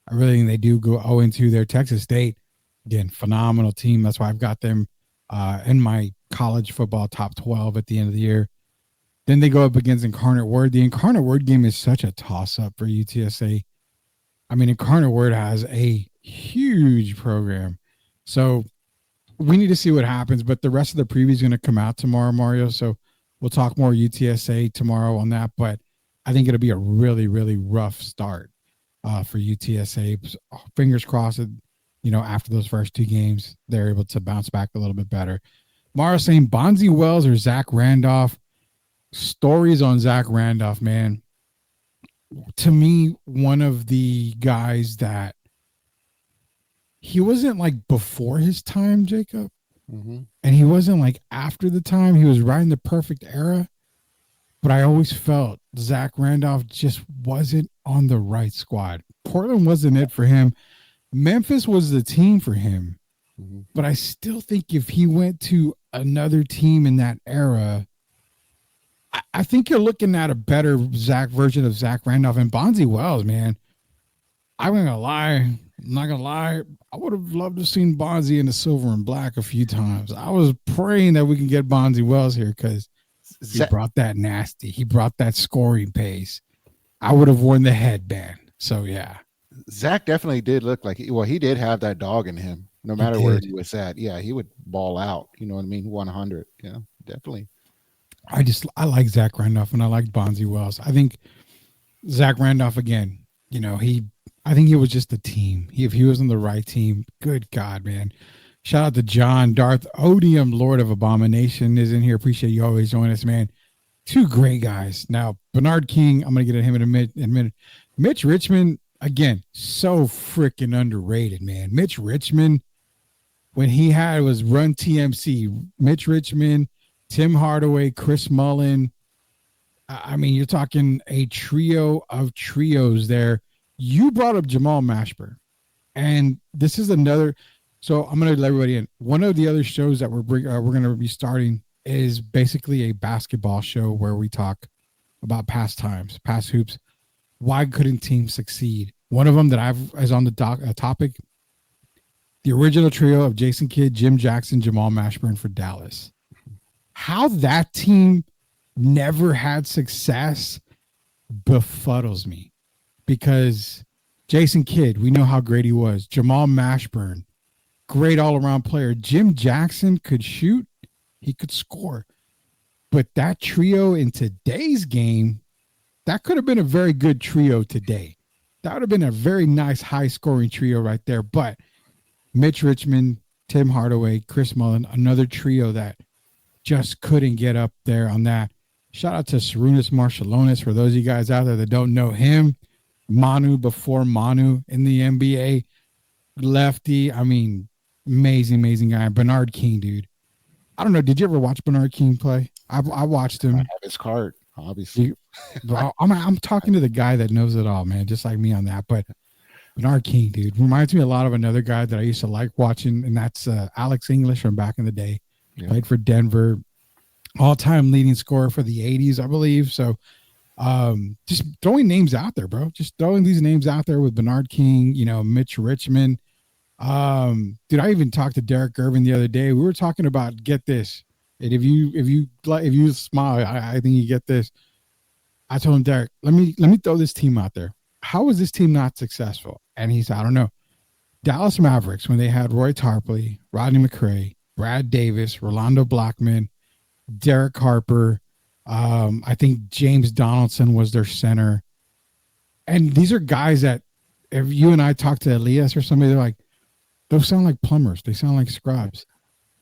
I really think they do go 0-2 there. Texas State, again, phenomenal team. That's why I've got them in my college football top 12 at the end of the year. Then they go up against Incarnate Word. The Incarnate Word game is such a toss-up for UTSA. I mean, Incarnate Word has a huge program. So we need to see what happens, but the rest of the preview is going to come out tomorrow, Mario. So we'll talk more UTSA tomorrow on that, but I think it'll be a really, really rough start for UTSA. Fingers crossed, you know, after those first 2 games, they're able to bounce back a little bit better. Mario saying Bonzi Wells or Zach Randolph. Stories on Zach Randolph, man. To me, one of the guys that he wasn't like before his time, Jacob, and he wasn't like after the time. He was right in the perfect era, but I always felt Zach Randolph just wasn't on the right squad. Portland wasn't it for him. Memphis was the team for him, but I still think if he went to another team in that era, I think you're looking at a better version of Zach Randolph. And Bonzi Wells, man, I'm not gonna lie. I would have loved to have seen Bonzi in the silver and black a few times. I was praying that we can get Bonzi Wells here because he brought that nasty. He brought that scoring pace. I would have worn the headband. So yeah, Zach definitely did look like he did have that dog in him. No matter where he was at, yeah, he would ball out. You know what I mean? 100. Yeah, definitely. I like Zach Randolph and I like Bonzi Wells. I think Zach Randolph again. You know, I think he was just a team. If he was on the right team, good God, man. Shout out to John Darth Odium, Lord of Abomination, is in here. Appreciate you always joining us, man. 2 great guys. Now, Bernard King, I'm going to get at him in a minute. Mitch Richmond, again, so freaking underrated, man. Mitch Richmond, when he was Run TMC, Mitch Richmond, Tim Hardaway, Chris Mullen. I mean, you're talking a trio of trios there. You brought up Jamal Mashburn, and this is another. So I'm going to let everybody in. One of the other shows that we're going to be starting is basically a basketball show where we talk about past times, past hoops. Why couldn't teams succeed? One of them that is on the topic, the original trio of Jason Kidd, Jim Jackson, Jamal Mashburn for Dallas. How that team never had success befuddles me, because Jason Kidd, we know how great he was. Jamal Mashburn, great all-around player. Jim Jackson could shoot. He could score. But that trio in today's game, that could have been a very good trio today. That would have been a very nice high-scoring trio right there. But Mitch Richmond, Tim Hardaway, Chris Mullen, another trio that just couldn't get up there on that. Shout out to Sarunas Marshallonis. For those of you guys out there that don't know him, Manu before Manu in the NBA. Lefty. I mean, amazing guy. Bernard King, dude. I don't know. Did you ever watch Bernard King play? I watched him. I have his card, obviously. I'm talking to the guy that knows it all, man, just like me on that. But Bernard King, dude, reminds me a lot of another guy that I used to like watching, and that's Alex English from back in the day. Yeah. Played for Denver, all-time leading scorer for the 80s, I believe. So just throwing names out there, bro. Just throwing these names out there with Bernard King, Mitch Richmond. Dude, I even talked to Derek Irvin the other day. We were talking about, get this. And if you smile, I think you get this. I told him, Derek, let me throw this team out there. How was this team not successful? And he said, I don't know. Dallas Mavericks, when they had Roy Tarpley, Rodney McRae, Brad Davis, Rolando Blackman, Derek Harper, I think James Donaldson was their center. And these are guys that if you and I talk to Elias or somebody, they're like, those sound like plumbers. They sound like scrubs.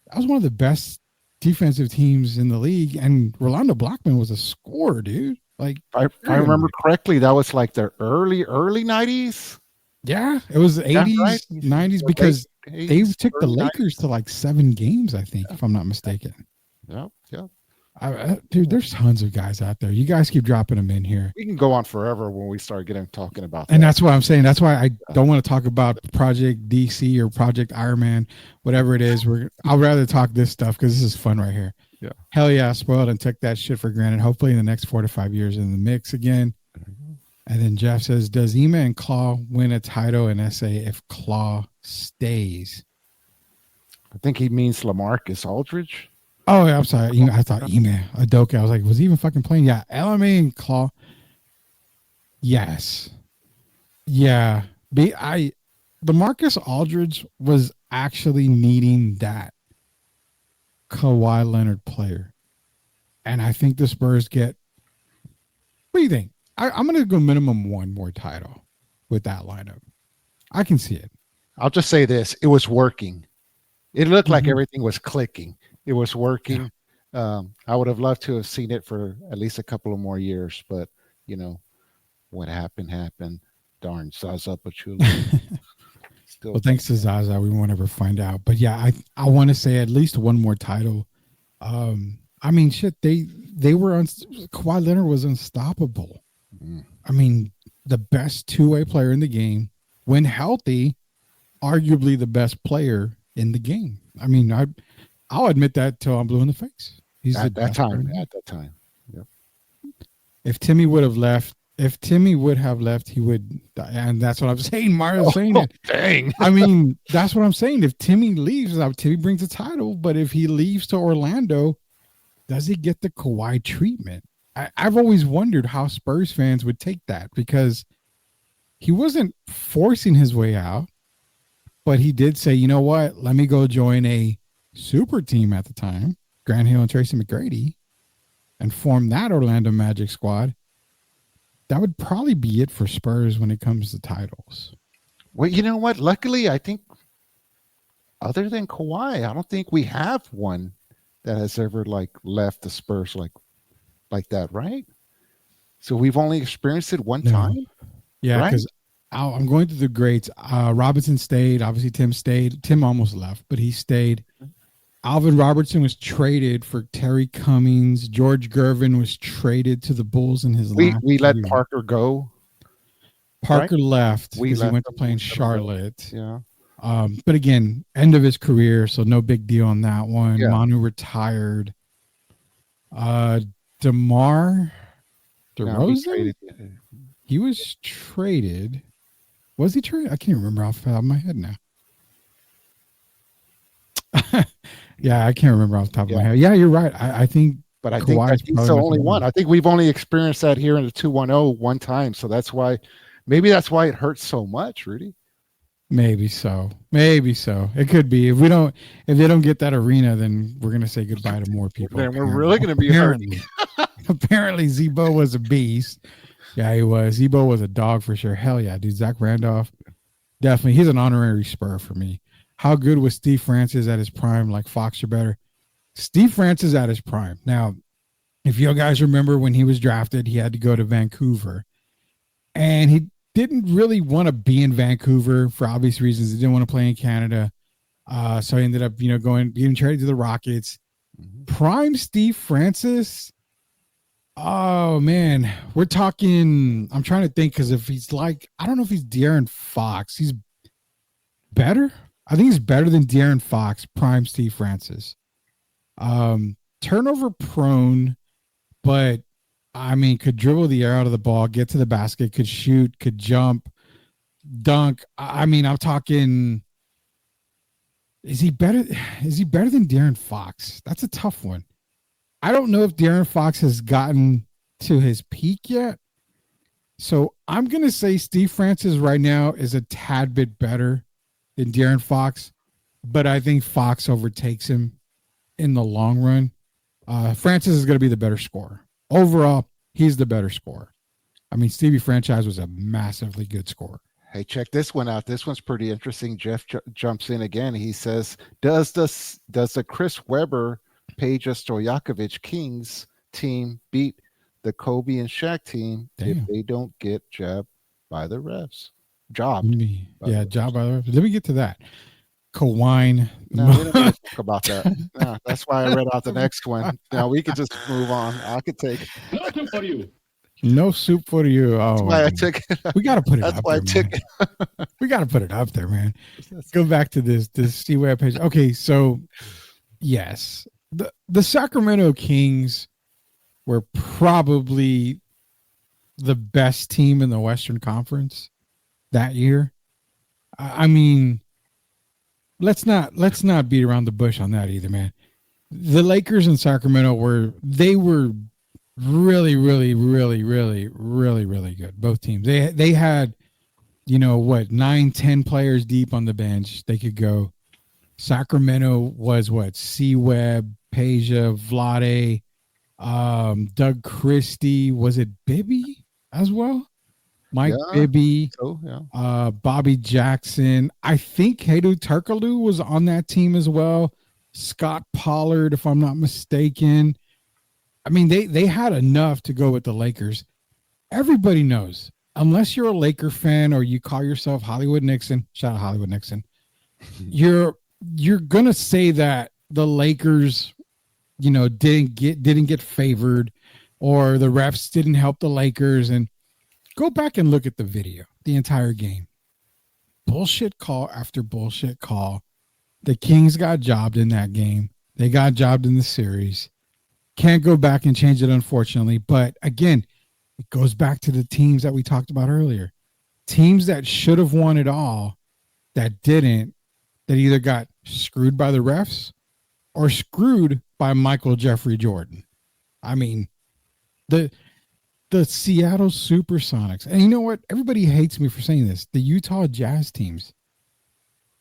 That was one of the best defensive teams in the league. And Rolando Blackman was a scorer, dude. Like, If I remember correctly, that was like the early 90s. Yeah, it was 80s, right? 90s, because they took the 90s. Lakers to like 7 games, I think, if I'm not mistaken. Yep. Dude, there's tons of guys out there. You guys keep dropping them in here. We can go on forever when we start talking about that. And that's what I'm saying. That's why I don't want to talk about Project DC or Project Iron Man, whatever it is. I'll rather talk this stuff because this is fun right here. Yeah. Hell yeah, spoiled and took that shit for granted. Hopefully in the next 4 to 5 years in the mix again. And then Jeff says, does Ema and Claw win a title in SA if Claw stays? I think he means LaMarcus Aldridge. Oh, yeah, I'm sorry. I thought Ema Adoka. I was like, was he even fucking playing? Yeah, LMA and Claw. Yes. Yeah. The Marcus Aldridge was actually needing that Kawhi Leonard player. And I think the Spurs get, what do you think? I'm going to go minimum 1 more title with that lineup. I can see it. I'll just say this. It was working. It looked like everything was clicking. It was working. Yeah. I would have loved to have seen it for at least a couple of more years, but what happened. Darn Zaza Pachulia. Well, thanks to Zaza, we won't ever find out. But yeah, I want to say at least 1 more title. I mean, shit, they were Kawhi Leonard was unstoppable. I mean, the best 2-way player in the game, when healthy, arguably the best player in the game. I mean, I'll admit that till I'm blue in the face. He's at that time. Yep. If Timmy would have left, he would, and that's what I'm saying. Mario's saying it. Dang. I mean, that's what I'm saying. If Timmy leaves, Timmy brings the title, but if he leaves to Orlando, does he get the Kawhi treatment? I've always wondered how Spurs fans would take that, because he wasn't forcing his way out, but he did say, you know what, let me go join a super team at the time, Grant Hill and Tracy McGrady, and form that Orlando Magic squad. That would probably be it for Spurs when it comes to titles. Well, you know what? Luckily, I think other than Kawhi, I don't think we have one that has ever left the Spurs like that, right? So we've only experienced it one time. Yeah, right? because I'm going through the greats. Robinson stayed. Obviously, Tim stayed. Tim almost left, but he stayed. Alvin Robertson was traded for Terry Cummings. George Gervin was traded to the Bulls in his last we let year. Parker go. Parker left We because he let went to him play in go. Charlotte. Yeah. But again, end of his career, so no big deal on that one. Yeah. Manu retired. DeMar DeRozan? He was traded. Was he traded? I can't remember off the top of my head now. Yeah, I can't remember off the top of my head. Yeah, you're right. I think, but I think Kawhi's he's the only one. I think we've only experienced that here in the 2-1-0 one time, so that's why. Maybe that's why it hurts so much, Rudy. Maybe so. It could be. If they don't get that arena, then we're gonna say goodbye to more people. Then we're really gonna be hurt. Apparently, Zebo was a beast. Yeah, he was. Zebo was a dog for sure. Hell yeah, dude. Zach Randolph, definitely. He's an honorary Spur for me. How good was Steve Francis at his prime? Like Fox or better. Steve Francis at his prime. Now, if you guys remember when he was drafted, he had to go to Vancouver, and didn't really want to be in Vancouver for obvious reasons. He didn't want to play in Canada. So he ended up, being traded to the Rockets. Prime Steve Francis. Oh man, we're talking. I'm trying to think because if he's like, I don't know if he's De'Aaron Fox. He's better. I think he's better than De'Aaron Fox. Prime Steve Francis. Turnover prone, but I mean, could dribble the air out of the ball, get to the basket, could shoot, could jump, dunk. I mean, I'm talking. Is he better? Is he better than De'Aaron Fox? That's a tough one. I don't know if De'Aaron Fox has gotten to his peak yet. So I'm going to say Steve Francis right now is a tad bit better than De'Aaron Fox, but I think Fox overtakes him in the long run. Francis is going to be the better scorer. Overall, he's the better scorer. I mean, Stevie Franchise was a massively good scorer. Hey, check this one out. This one's pretty interesting. Jeff jumps in again. He says, does the Chris Webber, Peja Stojakovic Kings team beat the Kobe and Shaq team if they don't get jabbed by the refs? Jobbed by the refs. Let me get to that. Kawhi. No, we don't need to talk about that. No, that's why I read out the next one. Now we could just move on. I could take Nothing for you. No soup for you. That's why I took it. We got to put it That's up why there, I took it. We got to put it up there, man. Go back to this Steve Webb page. Okay, so yes, the Sacramento Kings were probably the best team in the Western Conference that year. I mean, let's not beat around the bush on that either, man. The Lakers in Sacramento were really, really, really, really, really, really good. Both teams. They had, 9, 10 players deep on the bench. They could go. Sacramento was C-Webb, Peja, Vlade, Doug Christie. Was it Bibby as well? Mike Bibby, Bobby Jackson. I think Hedo Turkoglu was on that team as well. Scott Pollard, if I'm not mistaken. I mean, they had enough to go with the Lakers. Everybody knows, unless you're a Laker fan or you call yourself Hollywood Nixon, shout out Hollywood Nixon, you're gonna say that the Lakers, didn't get favored, or the refs didn't help the Lakers. And go back and look at the video, the entire game. Bullshit call after bullshit call. The Kings got jobbed in that game. They got jobbed in the series. Can't go back and change it, unfortunately. But again, it goes back to the teams that we talked about earlier. Teams that should have won it all, that didn't, that either got screwed by the refs or screwed by Michael Jeffrey Jordan. I mean, the Seattle Supersonics. And you know what? Everybody hates me for saying this. The Utah Jazz teams.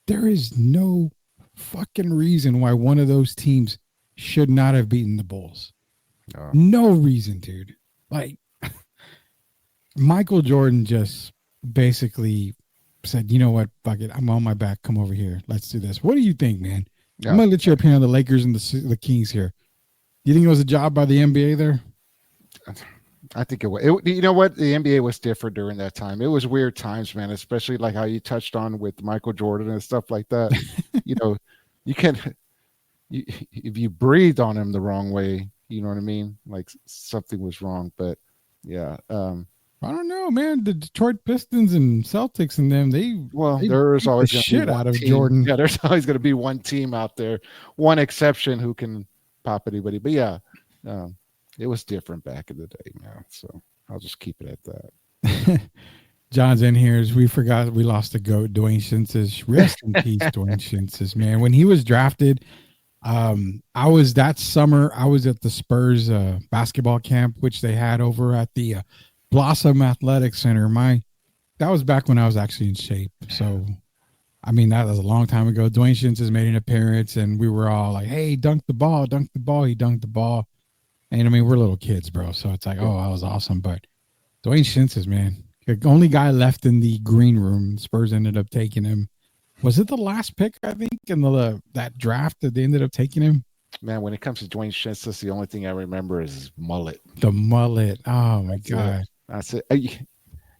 There is no fucking reason why one of those teams should not have beaten the Bulls. No reason, dude. Like, Michael Jordan just basically said, you know what? Fuck it. I'm on my back. Come over here. Let's do this. What do you think, man? I'm going to let your opinion on the Lakers and the Kings here. Do you think it was a job by the NBA there? I think it was. You know what? The NBA was different during that time. It was weird times, man, especially like how you touched on with Michael Jordan and stuff like that. You can't, if you breathed on him the wrong way, you know what I mean? Like something was wrong. But yeah. I don't know, man. The Detroit Pistons and Celtics and them, there's always the shit out of team. Jordan. Yeah, there's always going to be one team out there, one exception who can pop anybody. But yeah, it was different back in the day, man. So I'll just keep it at that. John's in here. We forgot we lost the GOAT, Dwayne Shinsis. Rest in peace, Dwayne Shinsis, man. When he was drafted, I was at the Spurs basketball camp, which they had over at the Blossom Athletic Center. That was back when I was actually in shape. So, I mean, that was a long time ago. Dwayne Shinsis made an appearance, and we were all like, hey, dunk the ball, dunk the ball. He dunked the ball. And I mean, we're little kids, bro. So it's like, oh, that was awesome. But Dwayne Shinsis, man, the only guy left in the green room. Spurs ended up taking him. Was it the last pick, I think, in that draft that they ended up taking him? Man, when it comes to Dwayne Shinsis, the only thing I remember is his mullet. The mullet. Oh, my God. That's it.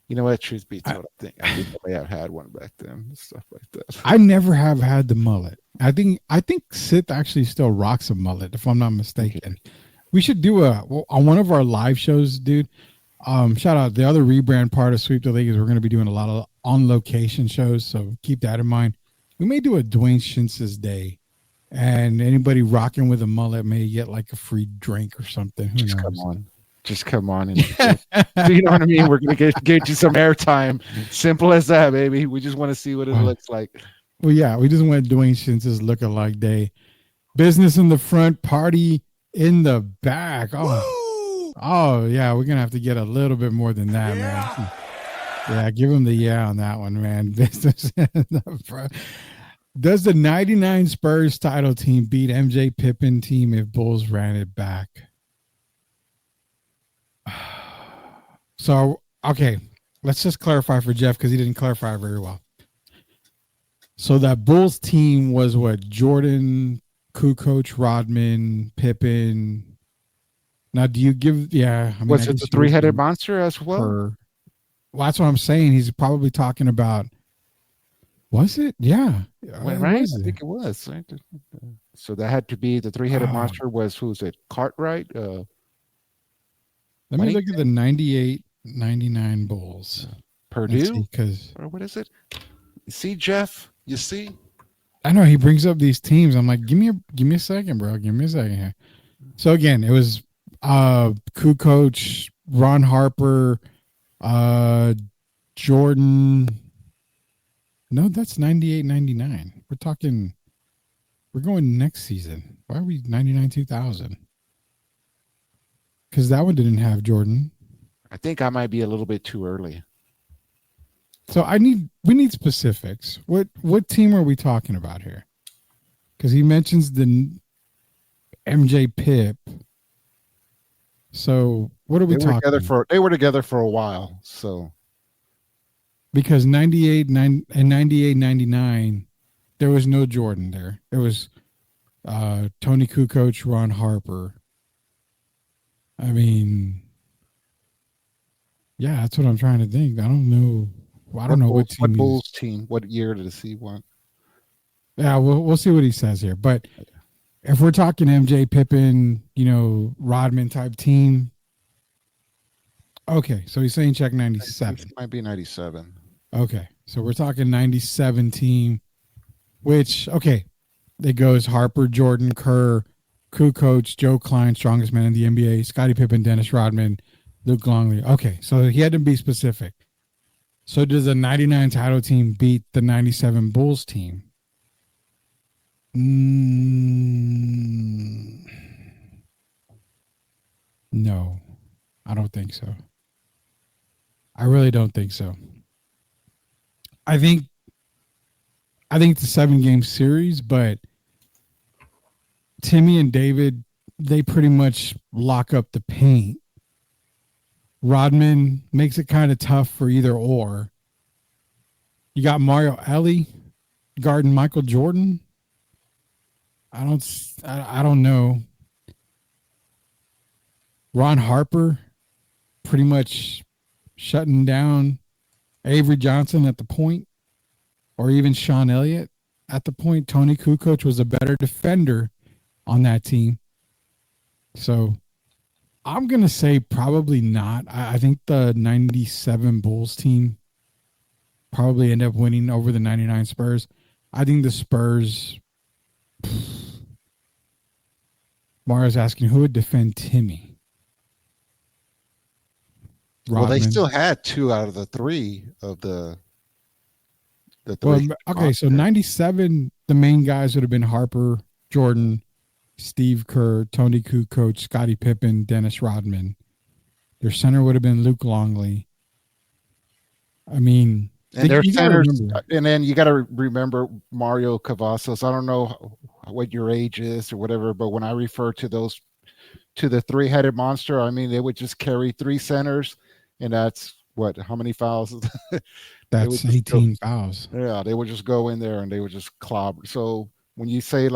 You know what? Truth be I, told, I think I may have had one back then and stuff like that. I never have had the mullet. I think Sith actually still rocks a mullet, if I'm not mistaken. We should do on one of our live shows, dude. Shout out the other rebrand part of Sweep the League is we're going to be doing a lot of on location shows, so keep that in mind. We may do a Dwayne Shintz's day, and anybody rocking with a mullet may get like a free drink or something. Who Just knows? come on. Just come on. And you know what I mean? We're going to get you some airtime. Simple as that, baby. We just want to see what it looks like. Well, yeah, we just want Dwayne Shintz's lookalike day. Business in the front, party in the back. Oh yeah, we're gonna have to get a little bit more than that, man. Yeah, give him the on that one, man. Business in the front. Does the 99 Spurs title team beat MJ Pippen team if Bulls ran it back? So, okay, let's just clarify for Jeff because he didn't clarify very well. So that Bulls team was what? Jordan, Kukoc, Rodman, Pippen. Now, do you give? Yeah, I mean, Was it the three-headed monster as well? Well, that's what I'm saying. He's probably talking about. Was it? Yeah, right. I think it was. Right? So that had to be the three-headed monster. Was who's it? Cartwright. Let me look at the 98-99 Bulls. Purdue. Because or what is it? You see, Jeff. You see. I know he brings up these teams. I'm like, give me a second, bro. Give me a second here. So again, it was Kukoc, Ron Harper, Jordan. No, that's 98-99. We're going next season. Why are we 99-2000? Because that one didn't have Jordan. I think I might be a little bit too early. So we need specifics. What team are we talking about here? Because he mentions the MJ Pip. So what are we talking about? They were together for a while. So because 98-99, there was no Jordan there. It was Tony Kukoc, Ron Harper. I mean, yeah, that's what I'm trying to think. I don't know. I don't know what team. What Bulls team? What year did he want? Yeah, we'll see what he says here. But if we're talking MJ Pippen, Rodman type team. Okay, so he's saying check 97. It might be 97. Okay, so we're talking 97 team, which, okay, it goes Harper, Jordan, Kerr, Kukoc, Joe Klein, strongest man in the NBA, Scottie Pippen, Dennis Rodman, Luke Longley. Okay, so he had to be specific. So does the 99 title team beat the 97 Bulls team? No, I don't think so. I really don't think so. I think it's a 7-game series, but Timmy and David, they pretty much lock up the paint. Rodman makes it kind of tough for either or. You got Mario Elie guarding Michael Jordan. I don't know. Ron Harper pretty much shutting down Avery Johnson at the point, or even Sean Elliott at the point. Tony Kukoc was a better defender on that team. So I'm going to say probably not. I think the 97 Bulls team probably end up winning over the 99 Spurs. I think the Spurs... Mario's asking who would defend Timmy. Rodman. Well, they still had 2 out of the 3 of the 3. Well, okay, so 97, the main guys would have been Harper, Jordan, Steve Kerr, Tony Kukoc, Scottie Pippen, Dennis Rodman. Their center would have been Luke Longley. I mean, and their centers, and then you got to remember Mario Cavazos. I don't know what your age is or whatever, but when I refer to the 3-headed monster, I mean, they would just carry 3 centers, and that's how many fouls? That's 18 fouls. Yeah, they would just go in there and they would just clobber. So when you say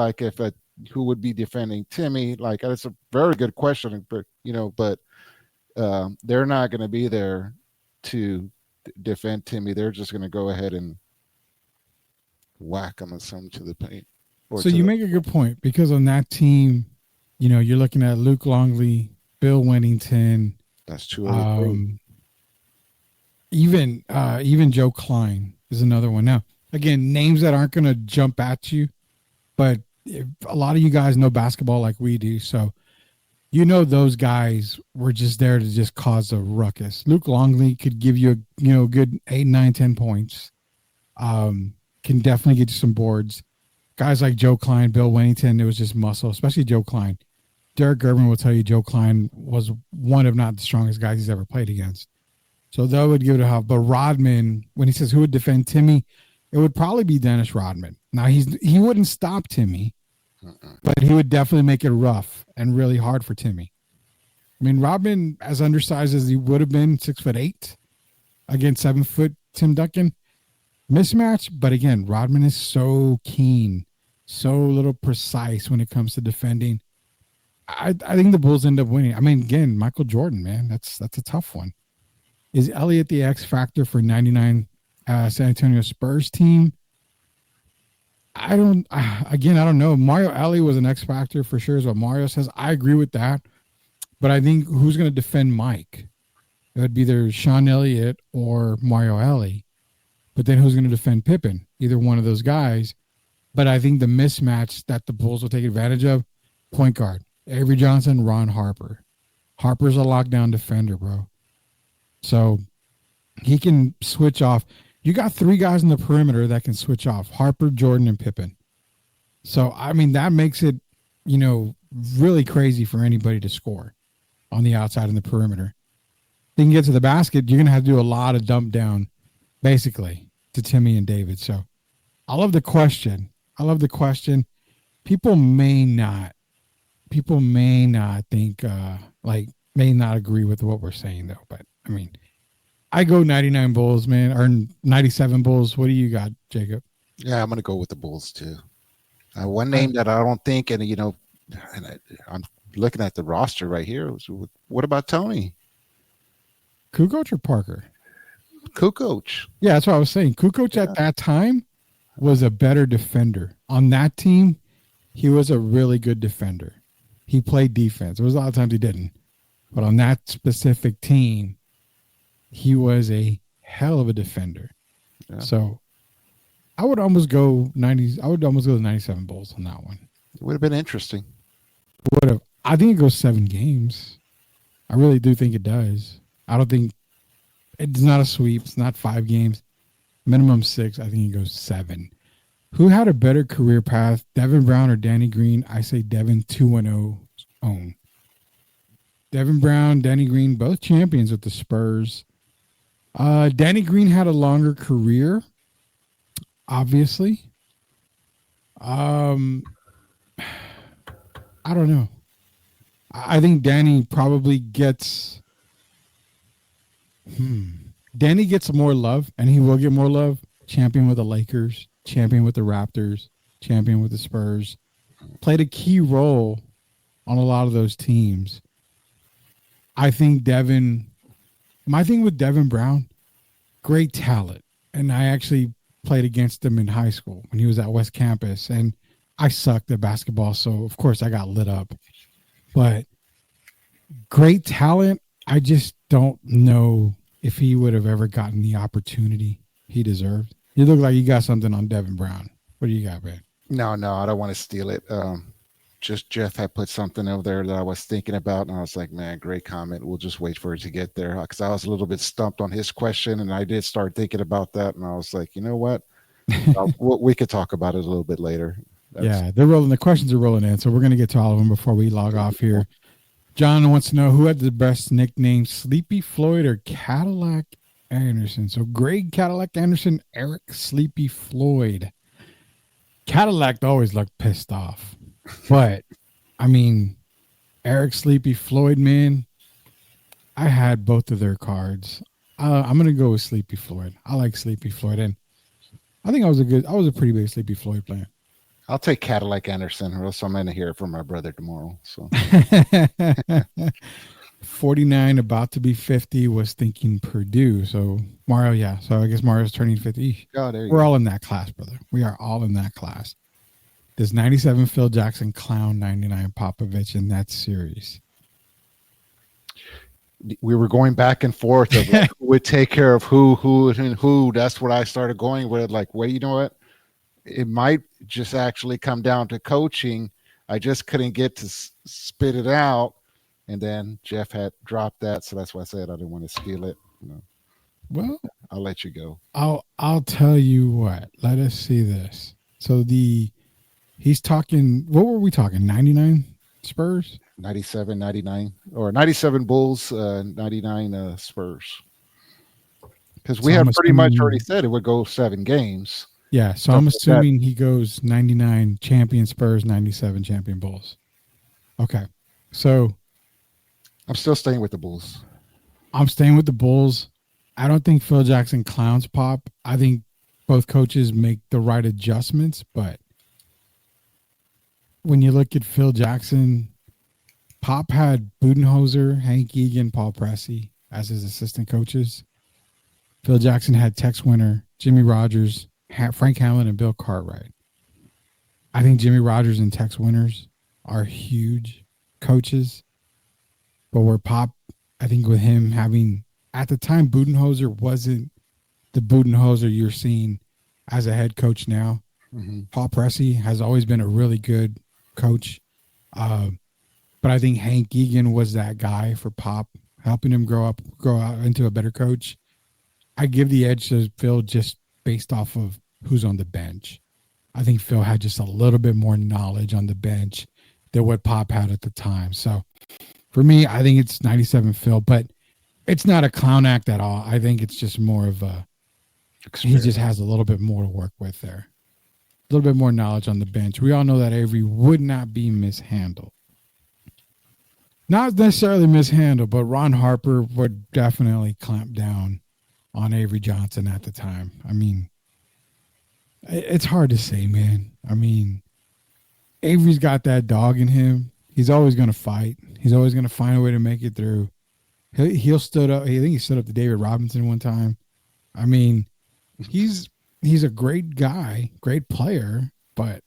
who would be defending Timmy, that's a very good question, but they're not going to be there to defend Timmy. They're just going to go ahead and whack him or something to the paint. So you make a good point, because on that team, you're looking at Luke Longley, Bill Wennington. That's true. Even Joe Klein is another one. Now, again, names that aren't going to jump at you, but a lot of you guys know basketball like we do, so those guys were just there to just cause a ruckus. Luke Longley could give you a good 8, 9, 10 points. Can definitely get you some boards. Guys like Joe Klein, Bill Wennington, it was just muscle, especially Joe Klein. Derek Gervin will tell you Joe Klein was one of not the strongest guys he's ever played against. So that would give it a half. But Rodman, when he says who would defend Timmy, it would probably be Dennis Rodman. Now, he wouldn't stop Timmy, but he would definitely make it rough and really hard for Timmy. I mean, Rodman, as undersized as he would have been, 6'8", against 7-foot Tim Duncan, mismatch. But again, Rodman is so keen, so little precise when it comes to defending. I think the Bulls end up winning. I mean, again, Michael Jordan, man, that's a tough one. Is Elliott the X factor for 99 San Antonio Spurs team? I don't know. Mario Ellie was an X factor for sure, is what Mario says. I agree with that. But I think who's going to defend Mike? It would be either Sean Elliott or Mario Ellie. But then who's going to defend Pippen? Either one of those guys. But I think the mismatch that the Bulls will take advantage of, point guard, Avery Johnson, Ron Harper. Harper's a lockdown defender, bro. So he can switch off. You got 3 guys in the perimeter that can switch off: Harper, Jordan, and Pippen. So, I mean, that makes it, really crazy for anybody to score on the outside in the perimeter. They can get to the basket. You're going to have to do a lot of dump down, basically, to Timmy and David. So I love the question. People may not think, may not agree with what we're saying, though. But, I mean, I go 99 Bulls, man, or 97 Bulls. What do you got, Jacob? Yeah, I'm going to go with the Bulls, too. One name that I don't think, and, I'm looking at the roster right here. What about Tony? Kukoc or Parker? Kukoc. Yeah, that's what I was saying. Kukoc at that time was a better defender. On that team, he was a really good defender. He played defense. There was a lot of times he didn't. But on that specific team, he was a hell of a defender. Yeah. So I would almost go 90s. I would almost go to 97 Bulls on that one. It would have been interesting. I think it goes 7 games. I really do think it does. I don't think it's not a sweep. It's not 5 games. Minimum 6. I think it goes 7. Who had a better career path, Devin Brown or Danny Green? I say Devin 2-0 own. Devin Brown, Danny Green, both champions with the Spurs. Danny Green had a longer career, obviously. I don't know. I think Danny probably gets Danny gets more love, and he will get more love. Champion with the Lakers, champion with the Raptors, champion with the Spurs. Played a key role on a lot of those teams. I think my thing with Devin Brown, great talent. And I actually played against him in high school when he was at West Campus. And I sucked at basketball, so of course I got lit up. But great talent, I just don't know if he would have ever gotten the opportunity he deserved. You look like you got something on Devin Brown. What do you got, man? No, I don't want to steal it. Just Jeff had put something over there that I was thinking about, and I was like, man, great comment. We'll just wait for it to get there, because I was a little bit stumped on his question, and I did start thinking about that, and I was like, you know what? We could talk about it a little bit later. Yeah, they're rolling. The questions are rolling in, so we're going to get to all of them before we log off here. John wants to know who had the best nickname, Sleepy Floyd or Cadillac Anderson. So Greg Cadillac Anderson, Eric Sleepy Floyd. Cadillac always looked pissed off. But, I mean, Eric Sleepy Floyd, man, I had both of their cards. I'm going to go with Sleepy Floyd. I like Sleepy Floyd. And I think I was a pretty big Sleepy Floyd player. I'll take Cadillac Anderson, or else I'm going to hear it from my brother tomorrow. So 49, about to be 50, was thinking Purdue. So Mario, yeah. So I guess Mario's turning 50. Oh, there you We're go. all in that class, brother. We are all in that class. Does 97 Phil Jackson clown 99 Popovich in that series? We were going back and forth of like, who would take care of who, and who. That's what I started going with. Like, well, you know what? It might just actually come down to coaching. I just couldn't get to spit it out. And then Jeff had dropped that. So that's why I said I didn't want to steal it. Well, I'll let you go. I'll tell you what. Let us see this. So he's talking, what were we talking? 99 Spurs? 97, 99, or 97 Bulls, 99 Spurs. Because we had pretty much already said it would go 7 games. Yeah, so I'm assuming he goes 99 champion Spurs, 97 champion Bulls. Okay, so I'm still staying with the Bulls. I'm staying with the Bulls. I don't think Phil Jackson clowns Pop. I think both coaches make the right adjustments, but when you look at Phil Jackson, Pop had Budenholzer, Hank Egan, Paul Pressey as his assistant coaches. Phil Jackson had Tex Winter, Jimmy Rogers, Frank Hamlin, and Bill Cartwright. I think Jimmy Rogers and Tex Winters are huge coaches. But where Pop, I think with him having, at the time, Budenholzer wasn't the Budenholzer you're seeing as a head coach now. Mm-hmm. Paul Pressey has always been a really good coach. But I think Hank Egan was that guy for Pop, helping him grow out into a better coach. I give the edge to Phil just based off of who's on the bench. I think Phil had just a little bit more knowledge on the bench than what Pop had at the time. So for me, I think it's 97 Phil, but it's not a clown act at all. I think it's just more of a, he just has a little bit more to work with there. A little bit more knowledge on the bench. We all know that Avery would not be mishandled. Not necessarily mishandled, but Ron Harper would definitely clamp down on Avery Johnson at the time. I mean, it's hard to say, man. I mean, Avery's got that dog in him. He's always going to fight. He's always going to find a way to make it through. He'll stood up. I think he stood up to David Robinson one time. I mean, he's a great guy, great player, but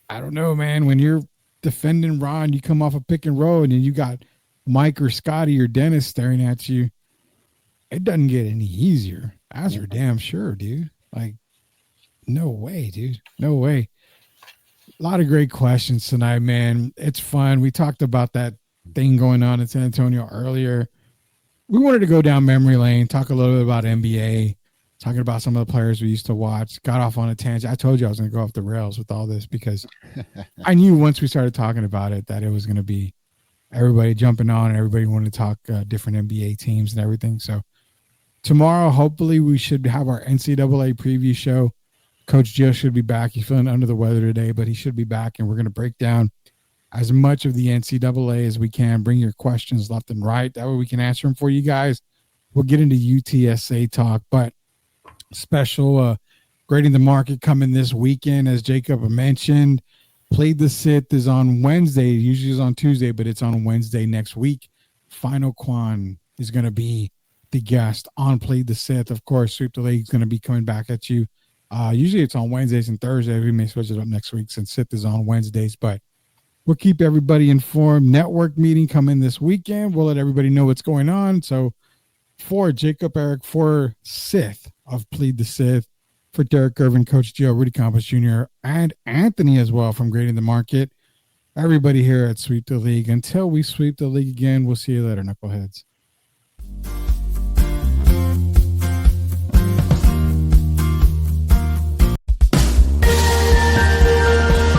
I don't know, man. When you're defending Ron, you come off a pick and roll, and then you got Mike or Scotty or Dennis staring at you. It doesn't get any easier. That's for damn sure, dude. Like, no way, dude. No way. A lot of great questions tonight, man. It's fun. We talked about that thing going on in San Antonio earlier. We wanted to go down memory lane, talk a little bit about NBA, talking about some of the players we used to watch. Got off on a tangent. I told you I was going to go off the rails with all this because I knew once we started talking about it that it was going to be everybody jumping on and everybody wanted to talk different NBA teams and everything. So tomorrow, hopefully, we should have our NCAA preview show. Coach Joe should be back. He's feeling under the weather today, but he should be back, and we're going to break down as much of the NCAA as we can. Bring your questions left and right. That way we can answer them for you guys. We'll get into UTSA talk, but special grading the market coming this weekend, as Jacob mentioned. Played the Sith is on Wednesday. Usually it's on Tuesday, but it's on Wednesday next week. Final Quan is going to be the guest on Played the Sith. Of course, Sweep the League is going to be coming back at you. Usually it's on Wednesdays and Thursdays. We may switch it up next week since Sith is on Wednesdays, but we'll keep everybody informed. Network meeting coming this weekend. We'll let everybody know what's going on. So for Jacob, Eric, for Sith of Plead the Sith, for Derek Irvin, Coach Joe, Rudy Campos Jr., and Anthony as well from Grading the Market. Everybody here at Sweep the League. Until we sweep the league again, we'll see you later, knuckleheads.